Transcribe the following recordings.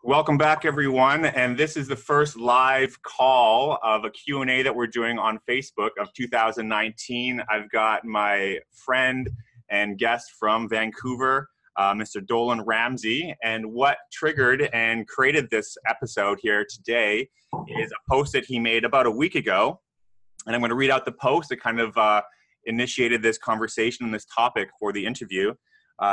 Welcome back, everyone. And this is the first live call of a Q&A that we're doing on Facebook of 2019. I've got my friend and guest from Vancouver, Mr. Dolan Ramsay. And what triggered and created this episode here today is a post that he made about a week ago. And I'm going to read out the post that kind of initiated this conversation and this topic for the interview.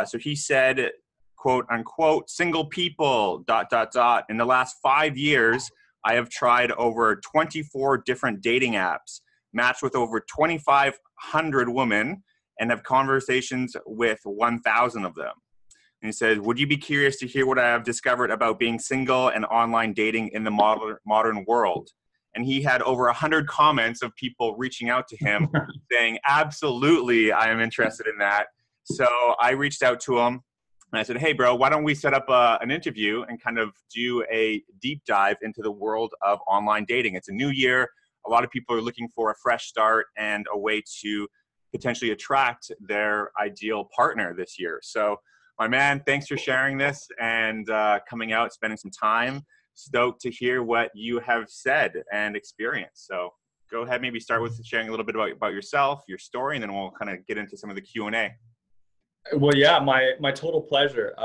So he said, quote unquote, single people, ... In the last 5 years, I have tried over 24 different dating apps, matched with over 2,500 women, and have conversations with 1,000 of them. And he says, would you be curious to hear what I have discovered about being single and online dating in the modern world? And he had over 100 comments of people reaching out to him saying, absolutely, I am interested in that. So I reached out to him. And I said, hey, bro, why don't we set up an interview and kind of do a deep dive into the world of online dating? It's a new year. A lot of people are looking for a fresh start and a way to potentially attract their ideal partner this year. So, my man, thanks for sharing this and coming out, spending some time. Stoked to hear what you have said and experienced. So go ahead, maybe start with sharing a little bit about yourself, your story, and then we'll kind of get into some of the Q&A. Well, yeah, my total pleasure.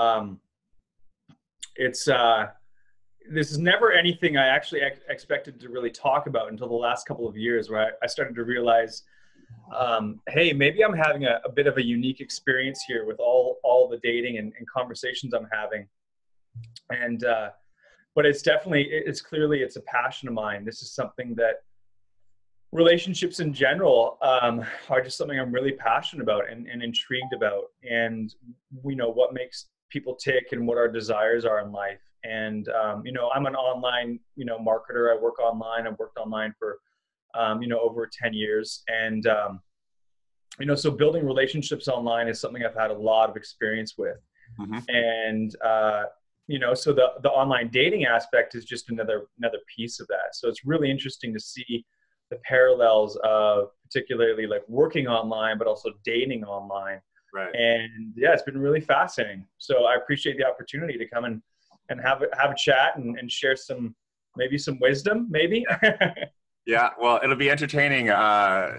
This is never anything I actually expected to really talk about until the last couple of years, where I started to realize, hey, maybe I'm having a bit of a unique experience here with all the dating and conversations I'm having. And but it's clearly a passion of mine. This is something that relationships in general are just something I'm really passionate about and intrigued about. And we know what makes people tick and what our desires are in life. And, I'm an online, marketer. I work online. I've worked online for, over 10 years. And, so building relationships online is something I've had a lot of experience with. Mm-hmm. And, so the online dating aspect is just another piece of that. So it's really interesting to see the parallels of particularly like working online, but also dating online. Right. And yeah, it's been really fascinating. So I appreciate the opportunity to come and have a chat and share some wisdom, maybe. Yeah, well, it'll be entertaining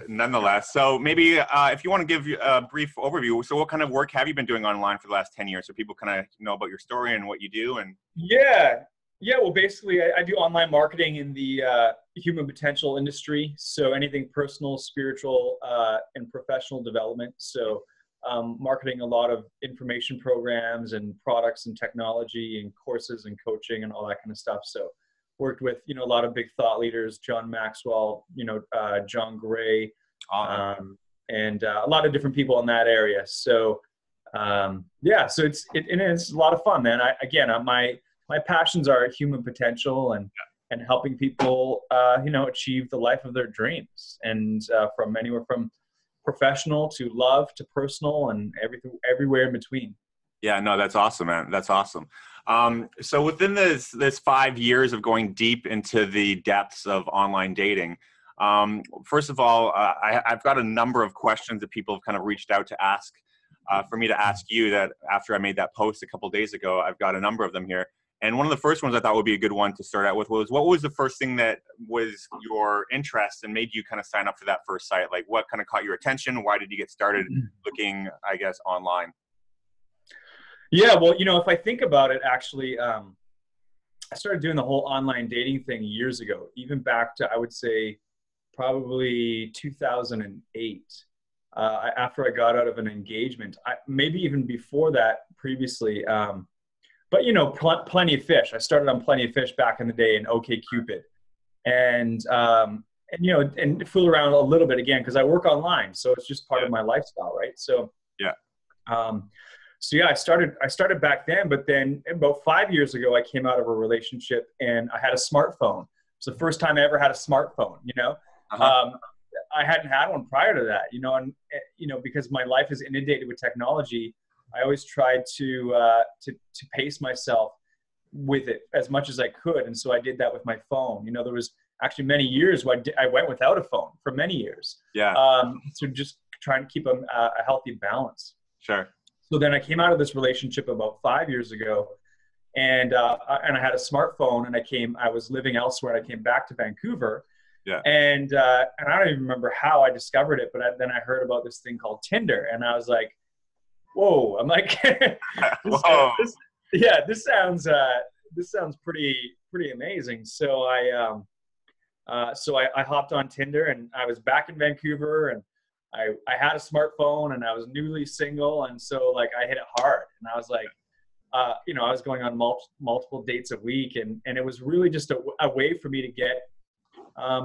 nonetheless. So maybe if you want to give a brief overview, so what kind of work have you been doing online for the last 10 years so people kind of know about your story and what you do? And Yeah, well, basically, I do online marketing in the human potential industry. So anything personal, spiritual, and professional development. So marketing a lot of information programs and products and technology and courses and coaching and all that kind of stuff. So worked with, a lot of big thought leaders, John Maxwell, John Gray, and a lot of different people in that area. So, so it's a lot of fun, man. My passions are human potential and helping people, achieve the life of their dreams, and from anywhere from professional to love to personal and everywhere in between. Yeah, no, that's awesome, man. That's awesome. So within this 5 years of going deep into the depths of online dating, first of all, I've got a number of questions that people have kind of reached out to ask for me to ask you, that after I made that post a couple of days ago. I've got a number of them here. And one of the first ones I thought would be a good one to start out with was, what was the first thing that was your interest and made you kind of sign up for that first site? Like, what kind of caught your attention? Why did you get started looking, I guess, online? Yeah, well, if I think about it, actually, I started doing the whole online dating thing years ago, even back to, I would say, probably 2008. After I got out of an engagement, maybe even before that previously. But Plenty of Fish. I started on Plenty of Fish back in the day in OkCupid, and fool around a little bit again because I work online, so it's just part of my lifestyle, right? So yeah. I started back then, but then about 5 years ago, I came out of a relationship and I had a smartphone. It's the first time I ever had a smartphone. I hadn't had one prior to that, and because my life is inundated with technology, I always tried to pace myself with it as much as I could. And so I did that with my phone. There was actually many years where I went without a phone for many years. Yeah. So just trying to keep a healthy balance. Sure. So then I came out of this relationship about 5 years ago, and I had a smartphone, and I was living elsewhere, and I came back to Vancouver. Yeah. And I don't even remember how I discovered it, but then I heard about this thing called Tinder, and I was like, whoa, I'm like, Whoa. this sounds pretty amazing. So I hopped on Tinder, and I was back in Vancouver, and I had a smartphone, and I was newly single. And so like I hit it hard, and I was like, I was going on multiple dates a week, and it was really just a way for me to get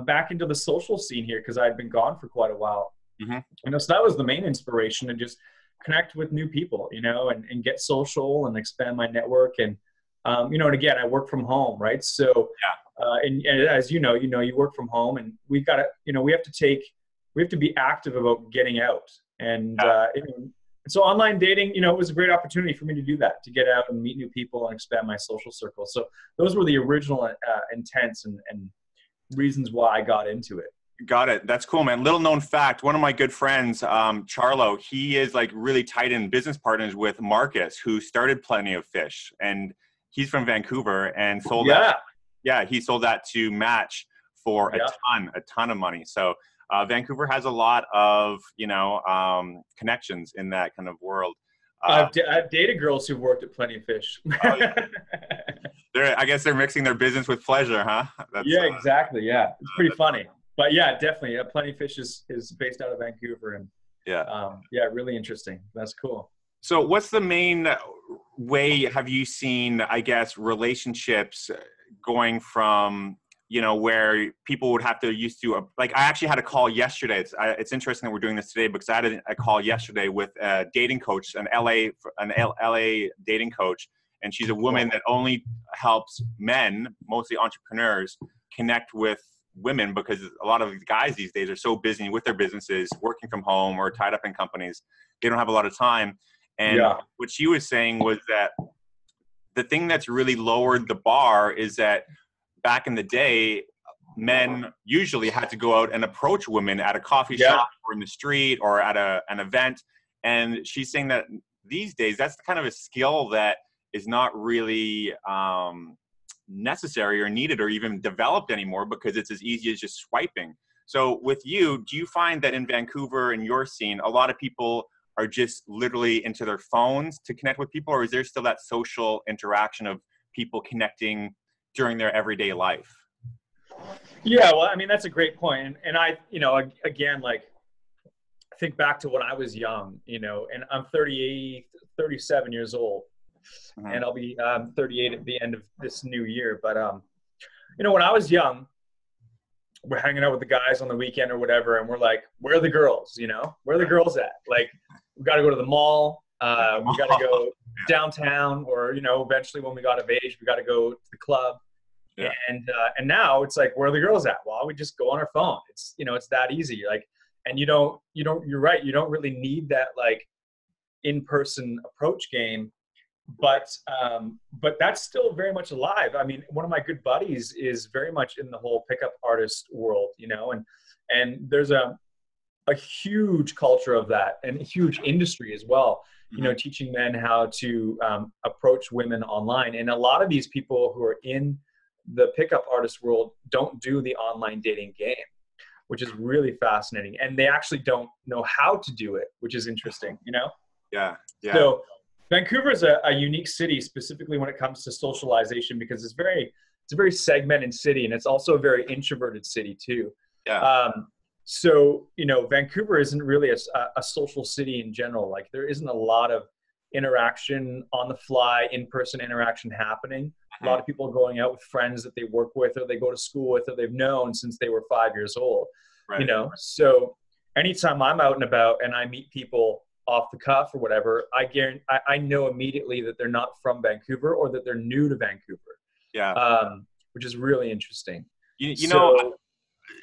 back into the social scene here, because I'd been gone for quite a while. Mm-hmm. So that was the main inspiration, to just connect with new people, and get social and expand my network. And, and again, I work from home, right? So, and as you work from home, and we have to be active about getting out. And, so online dating, it was a great opportunity for me to do that, to get out and meet new people and expand my social circle. So those were the original intents and reasons why I got into it. Got it. That's cool, man. Little known fact, one of my good friends, Charlo, he is like really tight in business partners with Marcus, who started Plenty of Fish, and he's from Vancouver and sold that. Yeah, he sold that to Match for a ton of money. So Vancouver has a lot of, connections in that kind of world. I've dated girls who've worked at Plenty of Fish. Oh, yeah. I guess they're mixing their business with pleasure, huh? Exactly. Yeah, it's pretty funny. But yeah, definitely. Plenty of Fish is based out of Vancouver, and really interesting. That's cool. So what's the main way have you seen, I guess, relationships going from, where people would have to used to, like I actually had a call yesterday. It's interesting that we're doing this today, because I had a call yesterday with a dating coach, an LA dating coach. And she's a woman that only helps men, mostly entrepreneurs, connect with women, because a lot of guys these days are so busy with their businesses, working from home or tied up in companies. They don't have a lot of time. And what she was saying was that the thing that's really lowered the bar is that back in the day, men usually had to go out and approach women at a coffee shop or in the street or at an event. And she's saying that these days, that's kind of a skill that is not really necessary or needed or even developed anymore, because it's as easy as just swiping. So with you, do you find that in Vancouver and your scene, a lot of people are just literally into their phones to connect with people, or is there still that social interaction of people connecting during their everyday life? Yeah, well, I mean, that's a great point. And I, again, like, think back to when I was young, and I'm 37 years old. Mm-hmm. And I'll be 38 at the end of this new year. But, when I was young, we're hanging out with the guys on the weekend or whatever, and we're like, where are the girls? Where are the girls at? Like, we got to go to the mall. We got to go downtown, or, eventually when we got of age, we got to go to the club. Yeah. And now it's like, where are the girls at? Well, we just go on our phone. It's, it's that easy. Like, and you're right. You don't really need that like in-person approach game. But that's still very much alive. I mean, one of my good buddies is very much in the whole pickup artist world, and there's a huge culture of that, and a huge industry as well, teaching men how to approach women online. And a lot of these people who are in the pickup artist world don't do the online dating game, which is really fascinating. And they actually don't know how to do it, which is interesting, Yeah. So Vancouver is a unique city, specifically when it comes to socialization, because it's a very segmented city, and it's also a very introverted city too. Yeah. So, Vancouver isn't really a social city in general. Like, there isn't a lot of interaction on the fly, in-person interaction happening. A lot of people are going out with friends that they work with, or they go to school with, or they've known since they were 5 years old. Right. So anytime I'm out and about and I meet people off the cuff or whatever, I know immediately that they're not from Vancouver, or that they're new to Vancouver. Yeah. Which is really interesting.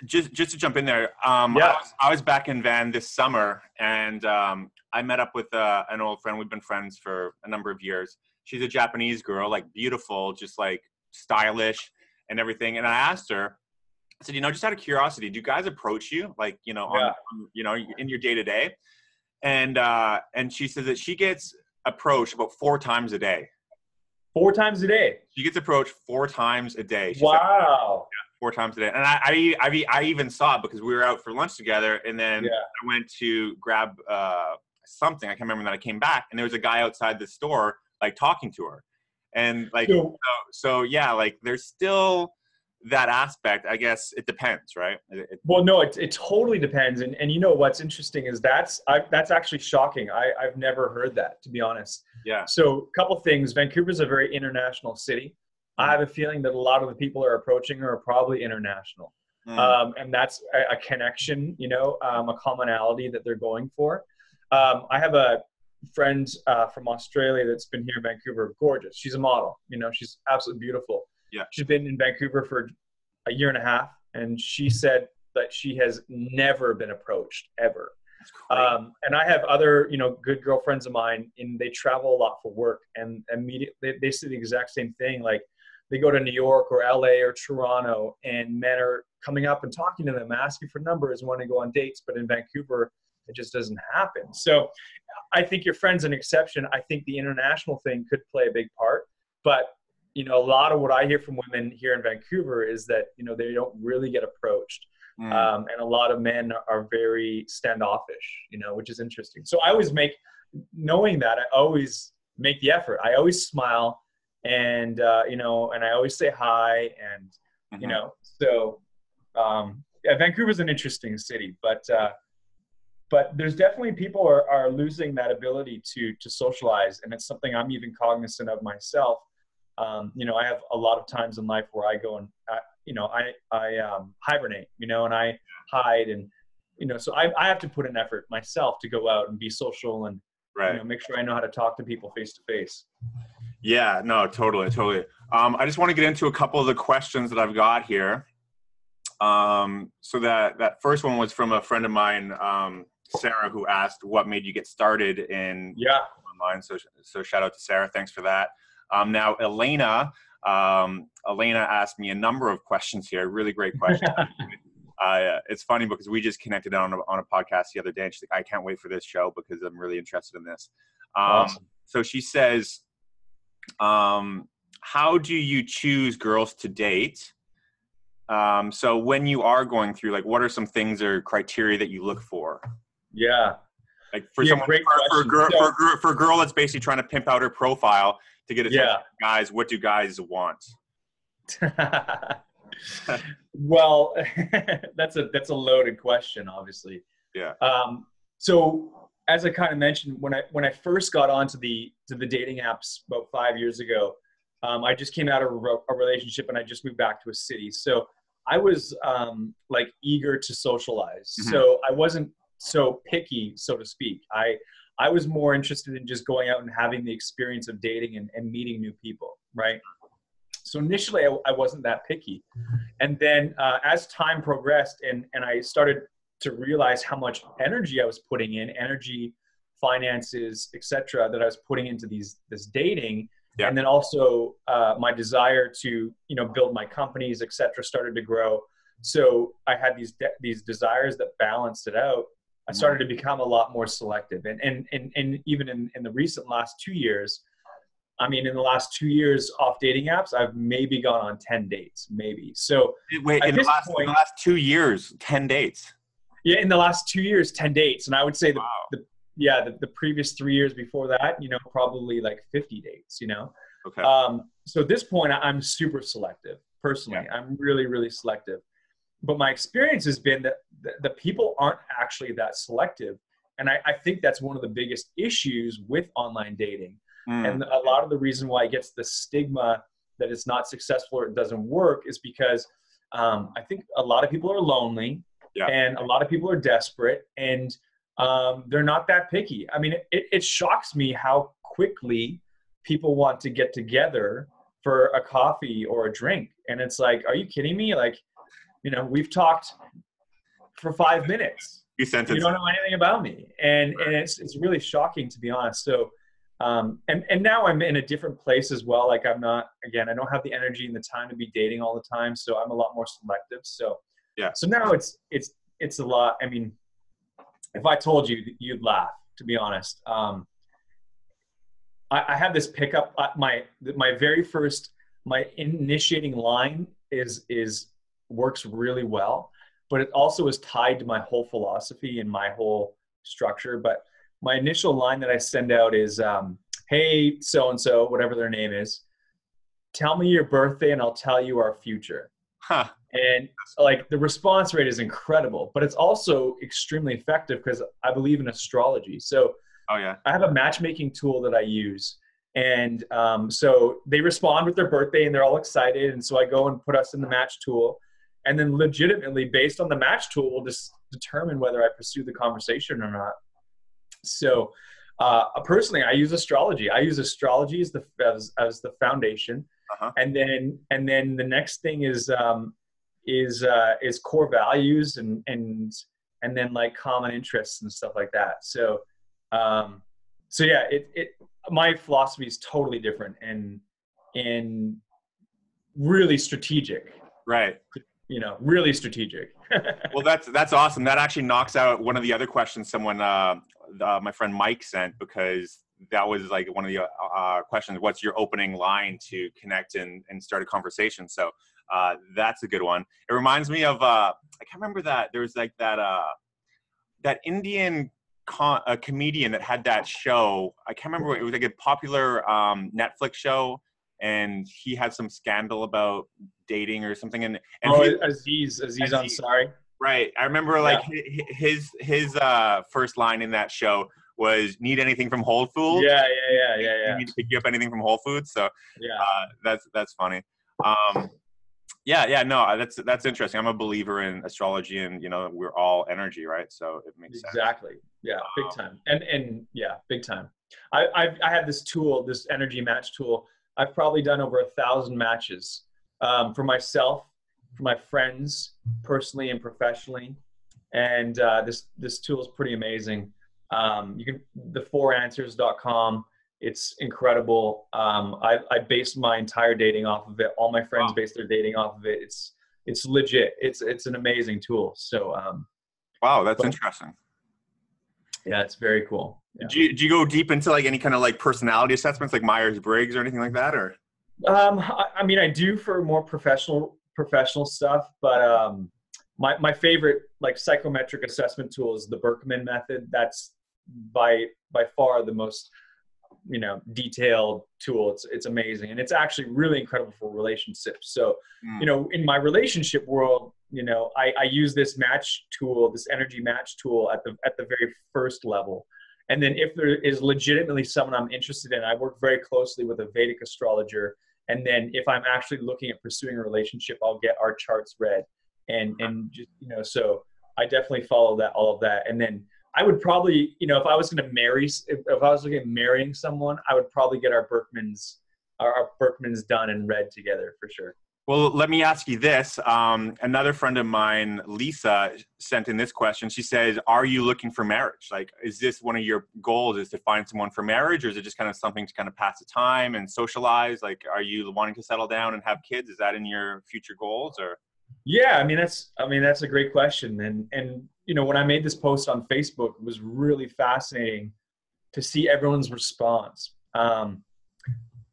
Just to jump in there, I was back in Van this summer, and I met up with an old friend. We've been friends for a number of years. She's a Japanese girl, like beautiful, just like stylish and everything. And I asked her, I said, just out of curiosity, do guys approach you, like, in your day to day? And she says that she gets approached about 4 times a day. 4 times a day. She gets approached 4 times a day. She said, Wow. yeah, 4 times a day. And I even saw it because we were out for lunch together, and then I went to grab something. I can't remember. That I came back, and there was a guy outside the store, like, talking to her. And like, so yeah, like, there's still that aspect. I guess it depends, right? Well, no, it totally depends. And you know what's interesting is that's actually shocking. I've never heard that, to be honest. Yeah. So a couple things. Vancouver's a very international city. I have a feeling that a lot of the people are approaching her are probably international. And that's a connection, you know, a commonality that they're going for. I have a friend from Australia that's been here in Vancouver, gorgeous. She's a model, you know, she's absolutely beautiful. Yeah. She's been in Vancouver for a year and a half, and she said that she has never been approached, ever. And I have other, you know, good girlfriends of mine, and they travel a lot for work, and immediately they say the exact same thing. Like, they go to New York or LA or Toronto, and men are coming up and talking to them, asking for numbers, wanting to go on dates. But in Vancouver, it just doesn't happen. So I think your friend's an exception. I think the international thing could play a big part. But, you know, a lot of what I hear from women here in Vancouver is that, you know, they don't really get approached. And a lot of men are very standoffish, you know, which is interesting. So I always knowing that, I always make the effort. I always smile, and, you know, and I always say hi, and, you know, so yeah, Vancouver's an interesting city, but there's definitely people are losing that ability to socialize. And it's something I'm even cognizant of myself. You know, I have a lot of times in life where I go and, you know, I hibernate, you know, and I hide, and, you know, so I have to put an effort myself to go out and be social, and, you know, make sure I know how to talk to people face to face. Yeah, no, totally. I just want to get into a couple of the questions that I've got here. So that first one was from a friend of mine, Sarah, who asked, what made you get started in online? So shout out to Sarah. Thanks for that. Now, Elena asked me a number of questions here. Really great questions. It's funny because we just connected on a podcast the other day, and she's like, I can't wait for this show because I'm really interested in this. Awesome. So she says, how do you choose girls to date? So when you are going through, like, what are some things or criteria that you look for? Yeah. Like for someone, for a girl that's basically trying to pimp out her profile to get attention from guys, what do guys want? Well, that's a loaded question, obviously. Yeah. So as I kind of mentioned, when I first got onto the dating apps about 5 years ago, I just came out of a relationship, and I just moved back to a city. So I was like eager to socialize. So I wasn't so picky, so to speak. I was more interested in just going out and having the experience of dating and meeting new people, right? So initially I wasn't that picky. And then as time progressed and I started to realize how much energy I was putting in, energy, finances, etc., that I was putting into this dating, and then also my desire to, you know, build my companies, etc., started to grow. So I had these desires that balanced it out. I started to become a lot more selective, and even in the recent last 2 years, I mean, in the last 2 years off dating apps, I've maybe gone on 10 dates, maybe. So wait, in the last 2 years, 10 dates? Yeah, in the last 2 years, 10 dates. And I would say the previous 3 years before that, you know, probably like 50 dates, you know? Okay. So at this point, I'm super selective personally. I'm really, really selective. But my experience has been that the people aren't actually that selective. And I think that's one of the biggest issues with online dating. And a lot of the reason why it gets the stigma that it's not successful or it doesn't work is because I think a lot of people are lonely and a lot of people are desperate, and they're not that picky. I mean, it shocks me how quickly people want to get together for a coffee or a drink. And it's like, are you kidding me? Like, you know, we've talked for 5 minutes. You don't know anything about me. And it's really shocking, to be honest. So, and now I'm in a different place as well. Like, I don't have the energy and the time to be dating all the time. So I'm a lot more selective. So, so now it's a lot. I mean, if I told you, you'd laugh, to be honest. I have this pickup. My very first, my initiating line is works really well, but it also is tied to my whole philosophy and my whole structure. But my initial line that I send out is, hey, so-and-so, whatever their name is, tell me your birthday and I'll tell you our future. Huh. And like the response rate is incredible, but it's also extremely effective because I believe in astrology. So Oh yeah. I have a matchmaking tool that I use. And so they respond with their birthday and they're all excited. And so I go and put us in the match tool. And then legitimately based on the match tool, we'll just determine whether I pursue the conversation or not. So personally, I use astrology. I use astrology as the foundation. Uh-huh. And then the next thing is core values and then like common interests and stuff like that. So yeah, my philosophy is totally different and really strategic. Right. You know, really strategic. Well, that's awesome. That actually knocks out one of the other questions someone, my friend Mike sent, because that was like one of the questions. What's your opening line to connect and start a conversation? So that's a good one. It reminds me of I can't remember that there was like that Indian comedian that had that show. I can't remember. It was like a popular Netflix show, and he had some scandal about dating or something. And Aziz Ansari. Right. I remember like his first line in that show was "Need anything from Whole Foods?" Yeah. You need to pick you up anything from Whole Foods. So that's funny. No, that's interesting. I'm a believer in astrology, and you know we're all energy, right? So it makes sense. Exactly. Yeah, big time. And yeah, big time. I have this tool, this energy match tool. I've probably done over 1,000 matches for myself, for my friends, personally and professionally. And this tool is pretty amazing. You can the4answers.com. It's incredible. I base my entire dating off of it. All my friends base their dating off of it. It's legit. It's an amazing tool. So wow, that's interesting. Yeah, it's very cool. Yeah. Do you go deep into like any kind of like personality assessments, like Myers-Briggs or anything like that, or? I mean, I do for more professional stuff, but my favorite like psychometric assessment tool is the Berkman method. That's by far the most detailed tool. It's amazing, and it's actually really incredible for relationships. So in my relationship world, I use this match tool, this energy match tool at the very first level. And then if there is legitimately someone I'm interested in, I work very closely with a Vedic astrologer. And then if I'm actually looking at pursuing a relationship, I'll get our charts read. And just, so I definitely follow all of that. And then I would probably, if I was going to if I was looking at marrying someone, I would probably get our Berkmans done and read together for sure. Well, let me ask you this. Another friend of mine, Lisa, sent in this question. She says, are you looking for marriage? Like, is this one of your goals, is to find someone for marriage, or is it just kind of something to kind of pass the time and socialize? Like, are you wanting to settle down and have kids? Is that in your future goals, or? Yeah, I mean, that's a great question. And when I made this post on Facebook, it was really fascinating to see everyone's response.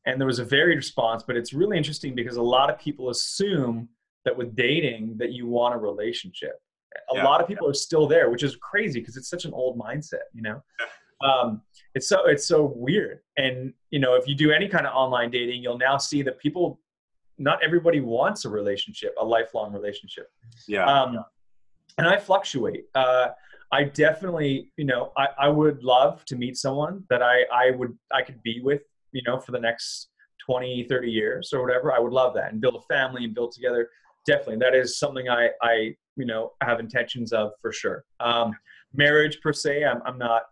And there was a varied response, but it's really interesting because a lot of people assume that with dating that you want a relationship. A lot of people are still there, which is crazy because it's such an old mindset, It's so weird. And, if you do any kind of online dating, you'll now see that not everybody wants a relationship, a lifelong relationship. Yeah. And I fluctuate. I definitely, I would love to meet someone that I could be with, for the next 20, 30 years or whatever. I would love that, and build a family and build together. Definitely. That is something I have intentions of for sure. Marriage per se, I'm not,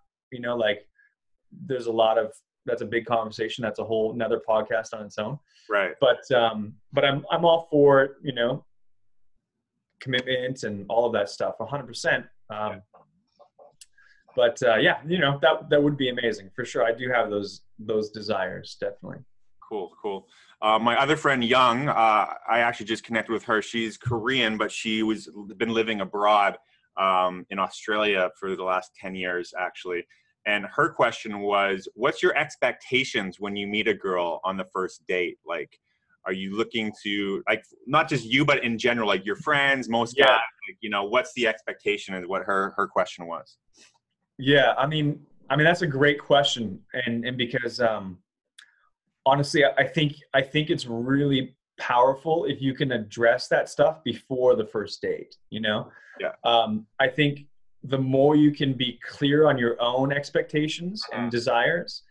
there's a lot of, that's a big conversation. That's a whole another podcast on its own. Right. But I'm all for, commitment and all of that stuff, 100%. But that would be amazing for sure. I do have those desires, definitely. Cool. My other friend, Young, I actually just connected with her. She's Korean, but she been living abroad in Australia for the last 10 years, actually. And her question was, what's your expectations when you meet a girl on the first date? Like, are you looking to, like, not just you, but in general, like your friends, most guys, like, you know, what's the expectation is what her question was. Yeah. I mean, that's a great question. And because, honestly, I think it's really powerful if you can address that stuff before the first date, you know? Yeah. I think the more you can be clear on your own expectations and desires,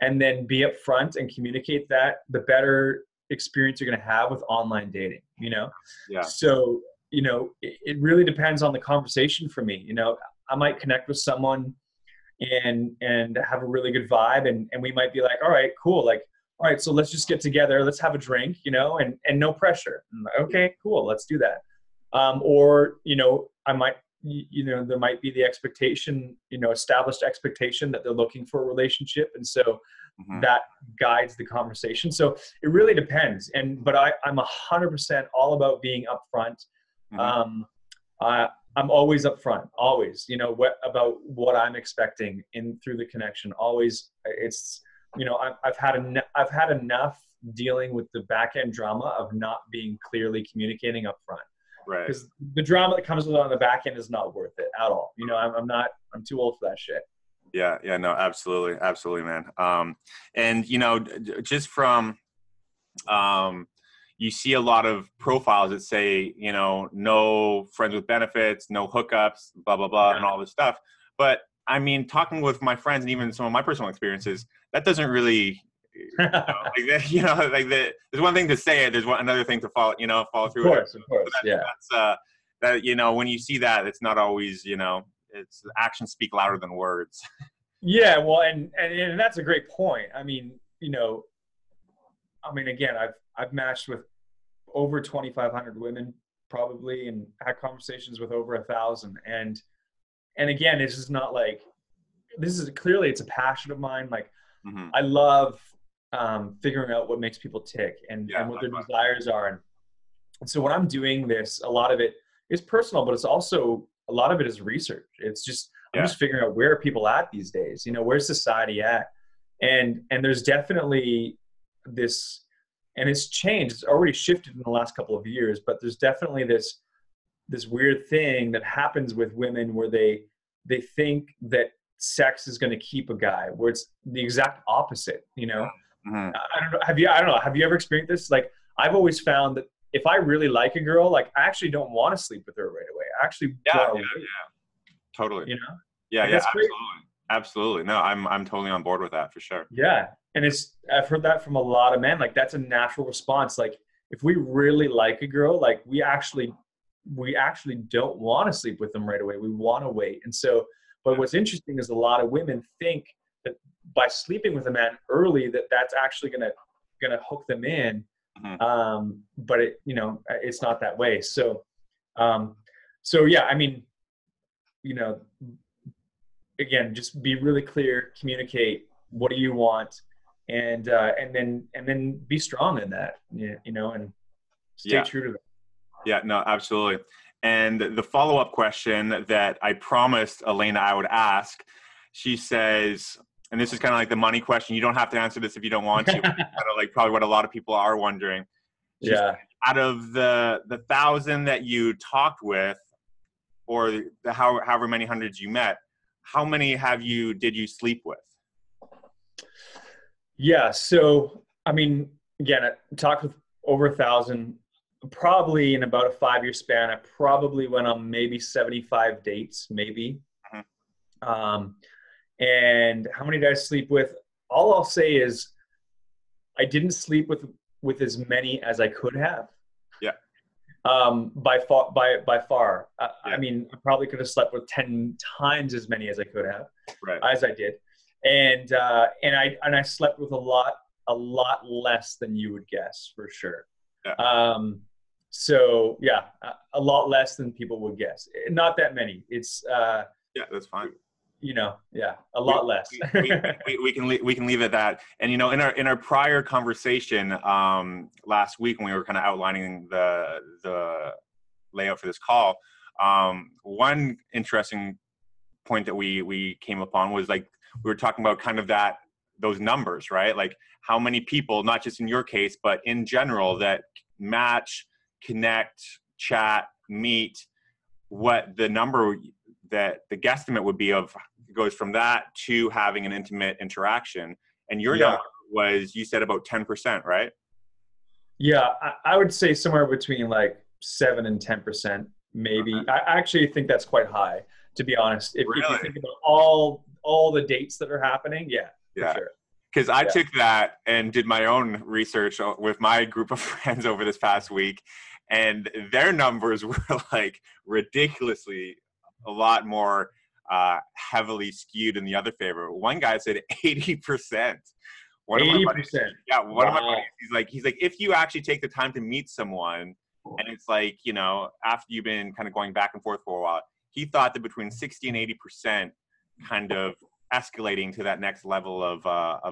and then be upfront and communicate that, the better experience you're going to have with online dating, you know? Yeah. So, you know, it really depends on the conversation for me. You know, I might connect with someone and have a really good vibe, and we might be like, all right, cool. Like, all right, so let's just get together. Let's have a drink, you know, and no pressure. I'm like, okay, cool. Let's do that. Or, you know, I might, you know, there might be the expectation, you know, established expectation that they're looking for a relationship. And so that guides the conversation. So it really depends. But I'm 100% all about being upfront. I'm always upfront, always, you know, about what I'm expecting through the connection. Always. It's, you know, I've had enough dealing with the back end drama of not being clearly communicating upfront. Right. Because the drama that comes with on the back end is not worth it at all. You know, I'm too old for that shit. Yeah. Yeah. No, absolutely. Absolutely, man. And, you know, just from, you see a lot of profiles that say, you know, no friends with benefits, no hookups, blah, blah, blah, and all this stuff. But I mean, talking with my friends and even some of my personal experiences, that doesn't really, you know, like there's one thing to say it, there's another thing to follow through. Of course, yeah. That, you know, when you see that, it's not always, you know, it's actions speak louder than words. Yeah, well, and that's a great point. I mean, you know, again, I've matched with over 2,500 women probably, and had conversations with over 1,000. And again, it's just not like, clearly it's a passion of mine. Like, I love figuring out what makes people tick and what their desires are. And so when I'm doing this, a lot of it is personal, but it's also, a lot of it is research. It's just, I'm just figuring out where are people at these days, you know, where's society at? And there's definitely this, and it's changed. It's already shifted in the last couple of years, but there's definitely this weird thing that happens with women where they think that sex is going to keep a guy, where it's the exact opposite, you know? I don't know. Have you ever experienced this? Like, I've always found that if I really like a girl, like, I actually don't want to sleep with her right away. I actually Totally. You know? Yeah, yeah, absolutely. No, I'm totally on board with that for sure. Yeah. And I've heard that from a lot of men. Like, that's a natural response. Like, if we really like a girl, like, we actually don't want to sleep with them right away. We want to wait. And so, but what's interesting is a lot of women think that by sleeping with a man early, that's actually gonna hook them in. But it, you know, it's not that way. So yeah, I mean, you know, again, just be really clear, communicate, what do you want? And then be strong in that, you know, and stay true to that. Yeah, no, absolutely. And the follow-up question that I promised Elena I would ask, she says, and this is kind of like the money question. You don't have to answer this if you don't want to. Kind of like probably what a lot of people are wondering. She said, out of the 1,000 that you talked with, or however many hundreds you met, how many did you sleep with? Yeah. So, I mean, again, I talked with over 1,000. Probably in about a 5-year span, I probably went on maybe 75 dates, maybe. And how many did I sleep with? All I'll say is I didn't sleep with as many as I could have. Yeah. By far. I mean, I probably could have slept with 10 times as many as I could have, as I did. And I slept with a lot less than you would guess, for sure. Yeah. So yeah, a lot less than people would guess. Not that many. It's yeah, that's fine. You know, yeah, a lot less. we can leave it at that. And you know, in our prior conversation last week when we were kind of outlining the layout for this call, one interesting point that we came upon was like we were talking about kind of those numbers, right? Like how many people, not just in your case, but in general, that match, connect, chat, meet, what the number that the guesstimate would be of goes from that to having an intimate interaction. And your number was, you said about 10%, right? Yeah, I would say somewhere between like 7 and 10%, maybe. I actually think that's quite high, to be honest. If you think about all the dates that are happening, for sure. Because I took that and did my own research with my group of friends over this past week, and their numbers were like ridiculously a lot more heavily skewed in the other favor. One guy said 80%. 80%. Yeah, one of my buddies, he's like, if you actually take the time to meet someone, and it's like, you know, after you've been kind of going back and forth for a while, he thought that between 60 and 80% kind of escalating to that next level of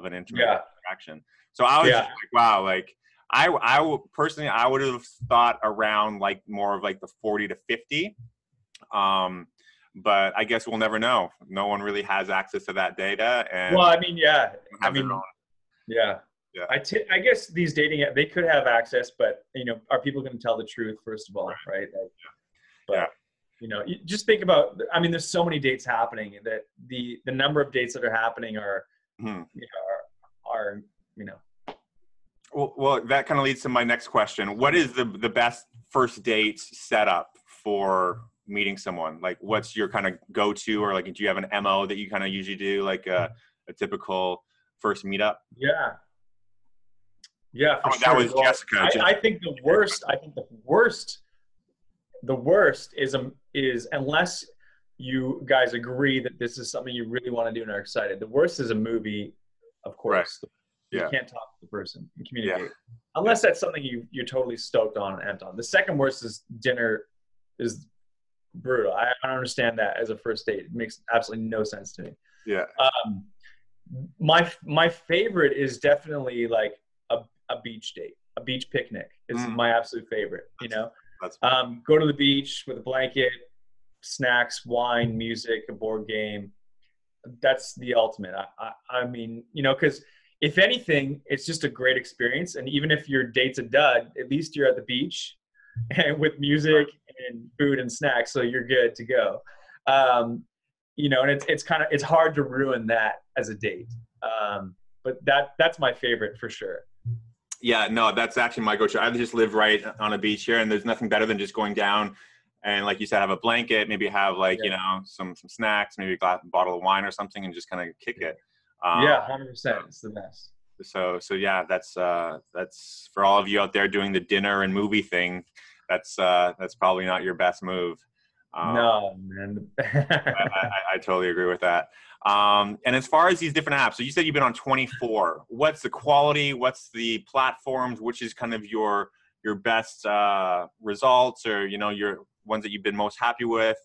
an intimate interaction. So I was just like, wow, like I personally, I would have thought around like more of like the 40 to 50. But I guess we'll never know. No one really has access to that data. And well, I mean, I guess these dating apps, they could have access, but you know, are people going to tell the truth first of all, right? Like, you know, you just think about, I mean, there's so many dates happening that the number of dates that are happening are, you know. Well, that kind of leads to my next question. What is the best first date setup for meeting someone? Like, what's your kind of go-to, or like, do you have an MO that you kind of usually do, like a typical first meetup? Yeah, for sure. That was Jessica. I think the worst is unless you guys agree that this is something you really want to do and are excited. The worst is a movie, of course. Right. You can't talk to the person and communicate. Unless that's something you're totally stoked on and amped on. The second worst is dinner is brutal. I don't understand that as a first date. It makes absolutely no sense to me. Yeah. My favorite is definitely like a beach date, a beach picnic is my absolute favorite, you know? Go to the beach with a blanket, snacks, wine, music, a board game. That's the ultimate. I mean, you know, because if anything, it's just a great experience. And even if your date's a dud, at least you're at the beach and with music and food and snacks, so you're good to go. You know, and it's hard to ruin that as a date. But that's my favorite for sure. Yeah, no, that's actually my go-to. I just live right on a beach here, and there's nothing better than just going down and, like you said, have a blanket, maybe have like, you know, some snacks, maybe a bottle of wine or something, and just kind of kick it. 100%. It's the best. So yeah, that's for all of you out there doing the dinner and movie thing. That's probably not your best move. No, man. I totally agree with that. And as far as these different apps, so you said you've been on 24. What's the quality? What's the platforms? Which is kind of your best results, or, you know, your ones that you've been most happy with?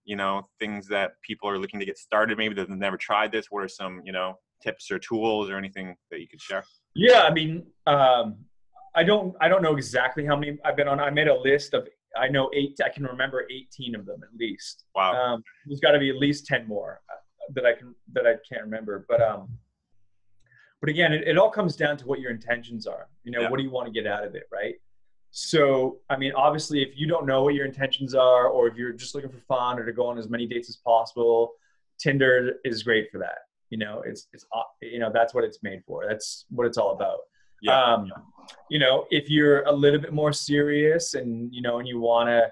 You know, things that people are looking to get started, maybe that they've never tried this. What are some, you know, tips or tools or anything that you could share? Yeah, I mean, I don't know exactly how many I've been on. I made a list of, I know 8. I can remember 18 of them at least. Wow. There's got to be at least 10 more that I can't remember. But again, it all comes down to what your intentions are. You know, what do you want to get out of it, right? So, I mean, obviously, if you don't know what your intentions are, or if you're just looking for fun or to go on as many dates as possible, Tinder is great for that. You know, it's you know, that's what it's made for. That's what it's all about. Yeah. You know, if you're a little bit more serious and, you know, and you want to,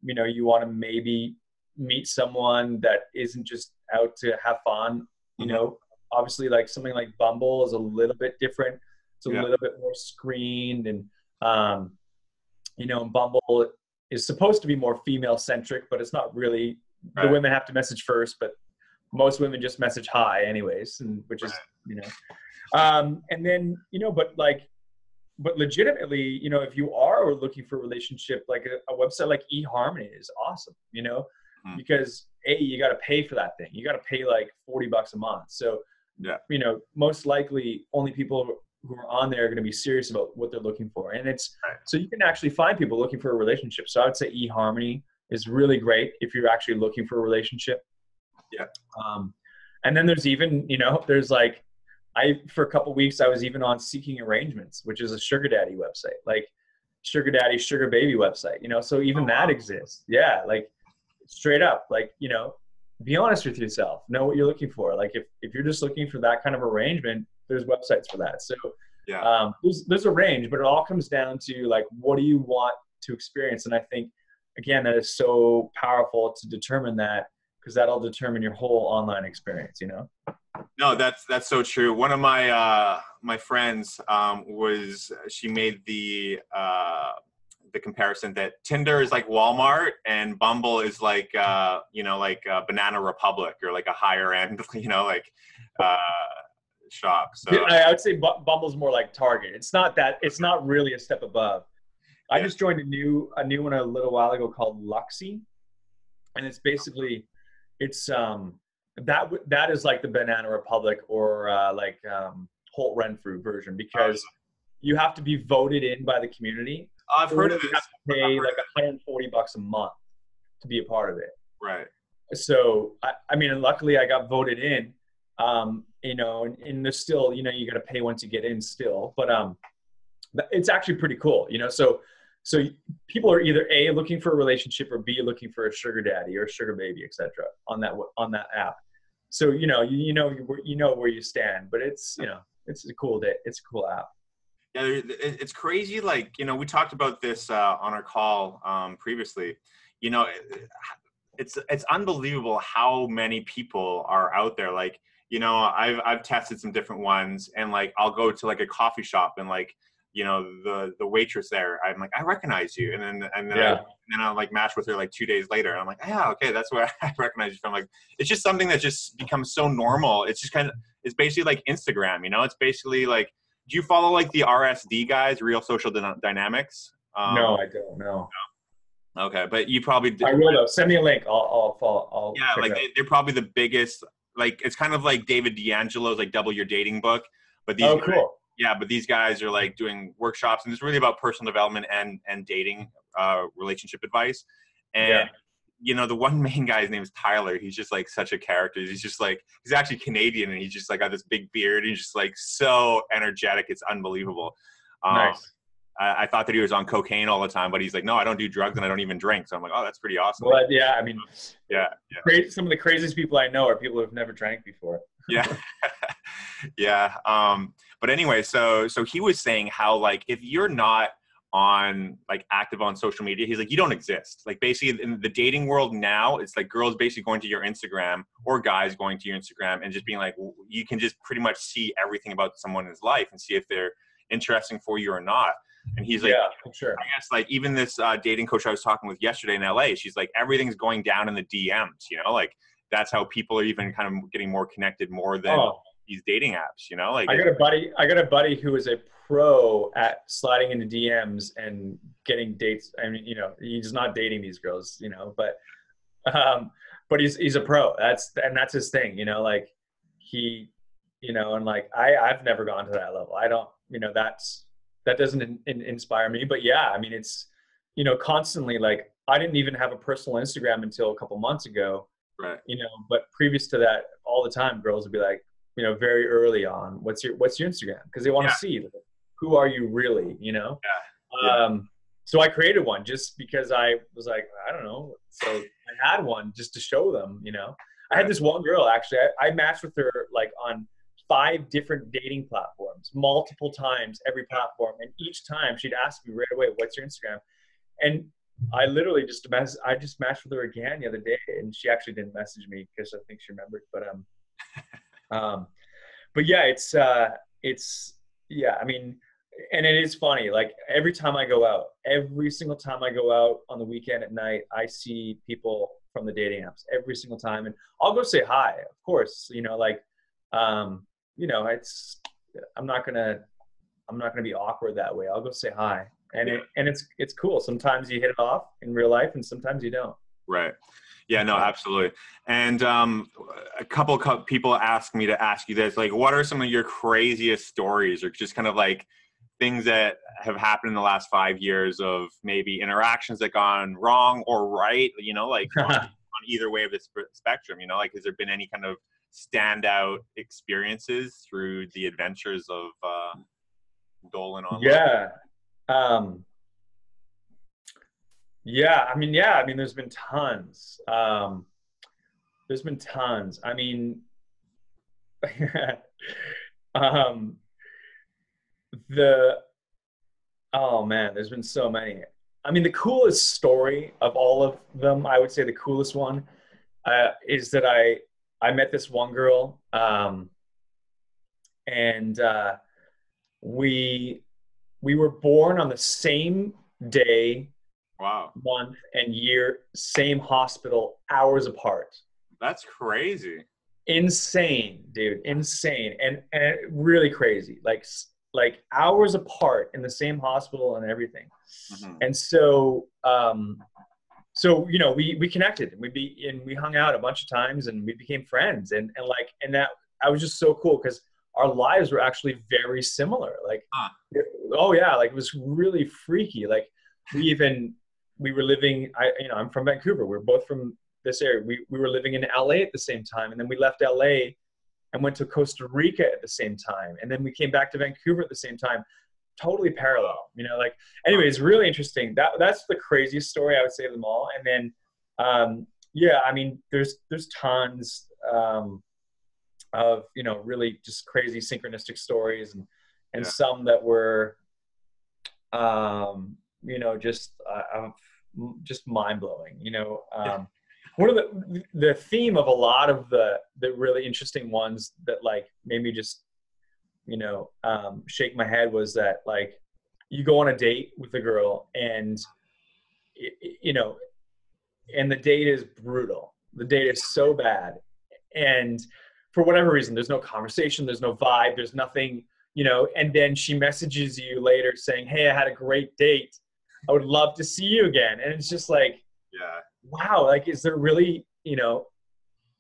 you know, you want to maybe meet someone that isn't just out to have fun, you know, obviously like something like Bumble is a little bit different. It's a little bit more screened, and, you know, Bumble is supposed to be more female centric, but it's not really. The women have to message first, but most women just message hi anyways, and which is, you know, and then, you know, but legitimately, you know, if you are looking for a relationship, like a website like eHarmony is awesome, you know, because you got to pay for that thing. You got to pay like $40 a month. So, you know, most likely only people who are on there are going to be serious about what they're looking for. And it's, so you can actually find people looking for a relationship. So I would say eHarmony is really great if you're actually looking for a relationship. And then there's even, there's like, for a couple of weeks, I was even on Seeking Arrangements, which is a sugar daddy website, like sugar daddy, sugar baby website, so even that exists. Yeah. Like straight up, like, be honest with yourself, know what you're looking for. Like if you're just looking for that kind of arrangement, there's websites for that. So yeah, there's a range, but it all comes down to like, what do you want to experience? And I think, again, that is so powerful to determine that, because that'll determine your whole online experience, No, that's so true. One of my my friends she made the comparison that Tinder is like Walmart and Bumble is like Banana Republic, or like a higher end shop. So I would say Bumble's more like Target. It's not really a step above. I just joined a new one a little while ago called Luxy, and it's basically that is like the Banana Republic or Holt Renfrew version, because you have to be voted in by the community. I've heard of this. You have to pay like $140 a month to be a part of it. Right. So I mean, and luckily I got voted in. And there's still, you got to pay once you get in still, but it's actually pretty cool. So people are either A, looking for a relationship, or B, looking for a sugar daddy or a sugar baby, etc. on that app. So you know where you stand, but it's it's a cool day. It's a cool app. Yeah, it's crazy. Like, we talked about this on our call previously. It's unbelievable how many people are out there. Like, I've tested some different ones, and like I'll go to like a coffee shop, and like the waitress there, I'm like, I recognize you, and then I'll like match with her like 2 days later, and I'm like, yeah, okay, that's where I recognize you from. Like, it's just something that just becomes so normal. It's just it's basically like Instagram. It's basically like, do you follow like the RSD guys, Real Social Dynamics? No, I don't know. Okay, but you probably do. I will though. Send me a link. I'll follow. Yeah, like they're probably the biggest. Like, it's kind of like David D'Angelo's like Double Your Dating book, but these cool. Yeah, but these guys are like doing workshops, and it's really about personal development and dating, relationship advice. And the one main guy's name is Tyler. He's just like such a character. He's actually Canadian, and he's just like got this big beard. He's just like so energetic. It's unbelievable. Nice. I thought that he was on cocaine all the time, but he's like, no, I don't do drugs and I don't even drink. So I'm like, oh, that's pretty awesome. Well, yeah, I mean, some of the craziest people I know are people who've never drank before. Yeah. Yeah. But anyway, so he was saying how, like, if you're not on like active on social media, he's like, you don't exist. Like, basically in the dating world now, it's like girls basically going to your Instagram, or guys going to your Instagram and just being like, you can just pretty much see everything about someone's life and see if they're interesting for you or not. And he's like, yeah, sure. I guess like even this dating coach I was talking with yesterday in LA, she's like, everything's going down in the DMs, like that's how people are even kind of getting more connected more than these dating apps, like I got a buddy who is a pro at sliding into DMs and getting dates. I mean, he's not dating these girls, but he's a pro. That's his thing, like he, and like I've never gone to that level. I don't, that doesn't inspire me, but yeah, I mean, it's, constantly, like, I didn't even have a personal Instagram until a couple months ago, right? But previous to that, all the time girls would be like, very early on, what's your Instagram? Because they want to see, who are you really, So I created one just because I was like, I don't know. So I had one just to show them, I had this one girl, actually, I matched with her like on 5 different dating platforms, multiple times, every platform. And each time she'd ask me right away, what's your Instagram? And I literally just matched with her again the other day, and she actually didn't message me because I think she remembered. But yeah, I mean, and it is funny. Like every single time I go out on the weekend at night, I see people from the dating apps every single time, and I'll go say hi, of course. I'm not gonna be awkward that way. I'll go say hi, and it's cool. Sometimes you hit it off in real life, and sometimes you don't. Right. Yeah. No. Absolutely. And a couple people asked me to ask you this: like, what are some of your craziest stories, or just kind of like things that have happened in the last 5 years of maybe interactions that gone wrong or right? Like on either way of the spectrum. Like, has there been any kind of standout experiences through the adventures of Dolan online? Yeah. I mean, there's been tons. There's been tons. I mean, um, the oh man, there's been so many. I mean, the coolest story of all of them, I would say the coolest one, is that I met this one girl, and we were born on the same day, Wow, month, and year, same hospital, hours apart. that's crazy. Insane, dude, insane, and really crazy. Like hours apart in the same hospital and everything. Mm-hmm. And so you know, we connected, and we hung out a bunch of times, and we became friends, and that I was just so cool because our lives were actually very similar. Like, oh yeah, like it was really freaky. Like we were living, I'm from Vancouver. We're both from this area. We were living in LA at the same time, and then we left LA and went to Costa Rica at the same time, and then we came back to Vancouver at the same time. Totally parallel, you know. Like, anyways, really interesting. That's the craziest story I would say of them all. And then, yeah, I mean, there's tons of, you know, really just crazy synchronistic stories, and some that were, you know, just mind blowing. You know, one of the theme of a lot of the really interesting ones that like made me just, you know, shake my head was that, like, you go on a date with a girl, and you know, and the date is brutal. The date is so bad, and for whatever reason, there's no conversation, there's no vibe, there's nothing, you know. And then she messages you later saying, "Hey, I had a great date. I would love to see you again." And it's just like, Yeah. Wow, like, is there really, you know,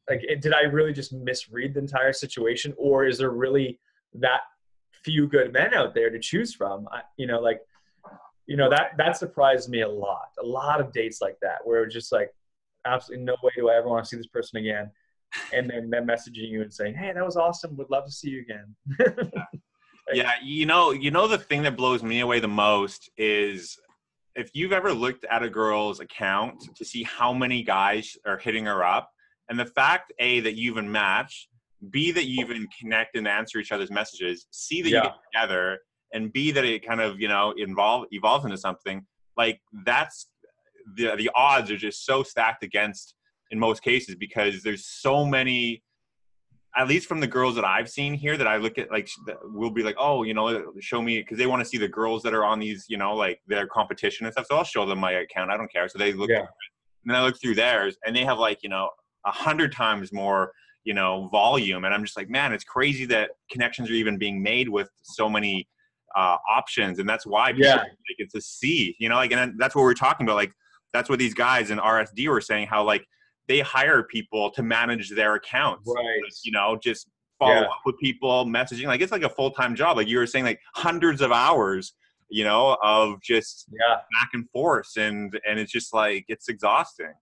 like, did I really just misread the entire situation, or is there really that few good men out there to choose from? You know, like, you know, that surprised me a lot. A lot of dates like that, where it's just like, absolutely no way do I ever want to see this person again. And then them messaging you and saying, "Hey, that was awesome. Would love to see you again." Yeah, you know, the thing that blows me away the most is if you've ever looked at a girl's account to see how many guys are hitting her up, and the fact, A, that you even match, B, that you even connect and answer each other's messages, C, that you get together, and B, that it kind of, you know, evolves into something, like, that's the odds are just so stacked against in most cases, because there's so many, at least from the girls that I've seen here, that I look at, like, we'll be like, oh, you know, show me, because they want to see the girls that are on these, you know, like their competition and stuff. So I'll show them my account. I don't care. So they look, and then I look through theirs, and they have, like, you know, 100 times more, you know, volume. And I'm just like, man, it's crazy that connections are even being made with so many options. And that's why people think it's a C, you know, like, and that's what we're talking about. Like, that's what these guys in RSD were saying, how, like, they hire people to manage their accounts, right? Like, you know, just follow up with people, messaging. Like, it's like a full-time job. Like you were saying, like hundreds of hours, you know, of just back and forth, and it's just like, it's exhausting.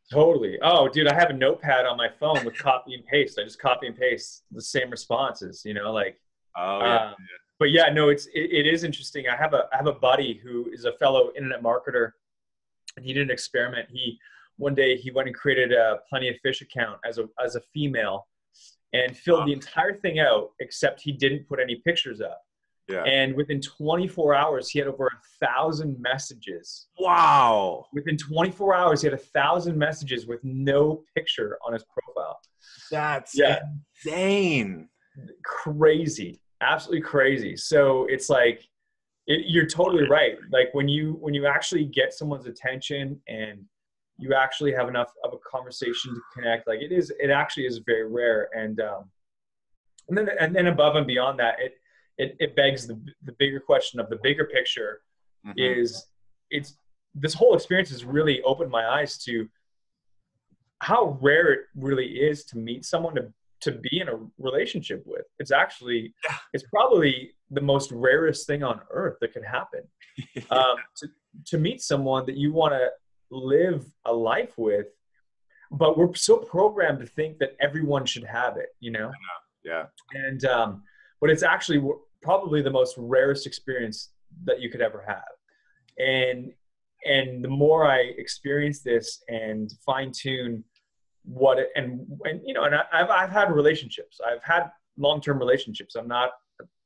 Totally. Oh, dude, I have a notepad on my phone with copy and paste. I just copy and paste the same responses, you know, like. But yeah, no, it is interesting. I have a buddy who is a fellow internet marketer, and he did an experiment. One day he went and created a Plenty of Fish account as a female, and filled the entire thing out, except he didn't put any pictures up. Yeah. And within 24 hours, he had over 1,000 messages. Wow. Within 24 hours, he had 1,000 messages with no picture on his profile. That's insane. Crazy. Absolutely crazy. So it's like, you're totally right. Like, when you actually get someone's attention and you actually have enough of a conversation to connect, like, it actually is very rare. And then above and beyond that, it begs the bigger question of the bigger picture. Is this whole experience has really opened my eyes to how rare it really is to meet someone to be in a relationship with. It's actually, it's probably the most rarest thing on earth that could happen. To meet someone that you want to live a life with, but we're so programmed to think that everyone should have it, you know? Yeah. And, but it's actually probably the most rarest experience that you could ever have. And the more I experience this and fine tune what it, and you know, and I've had relationships. I've had long-term relationships. I'm not,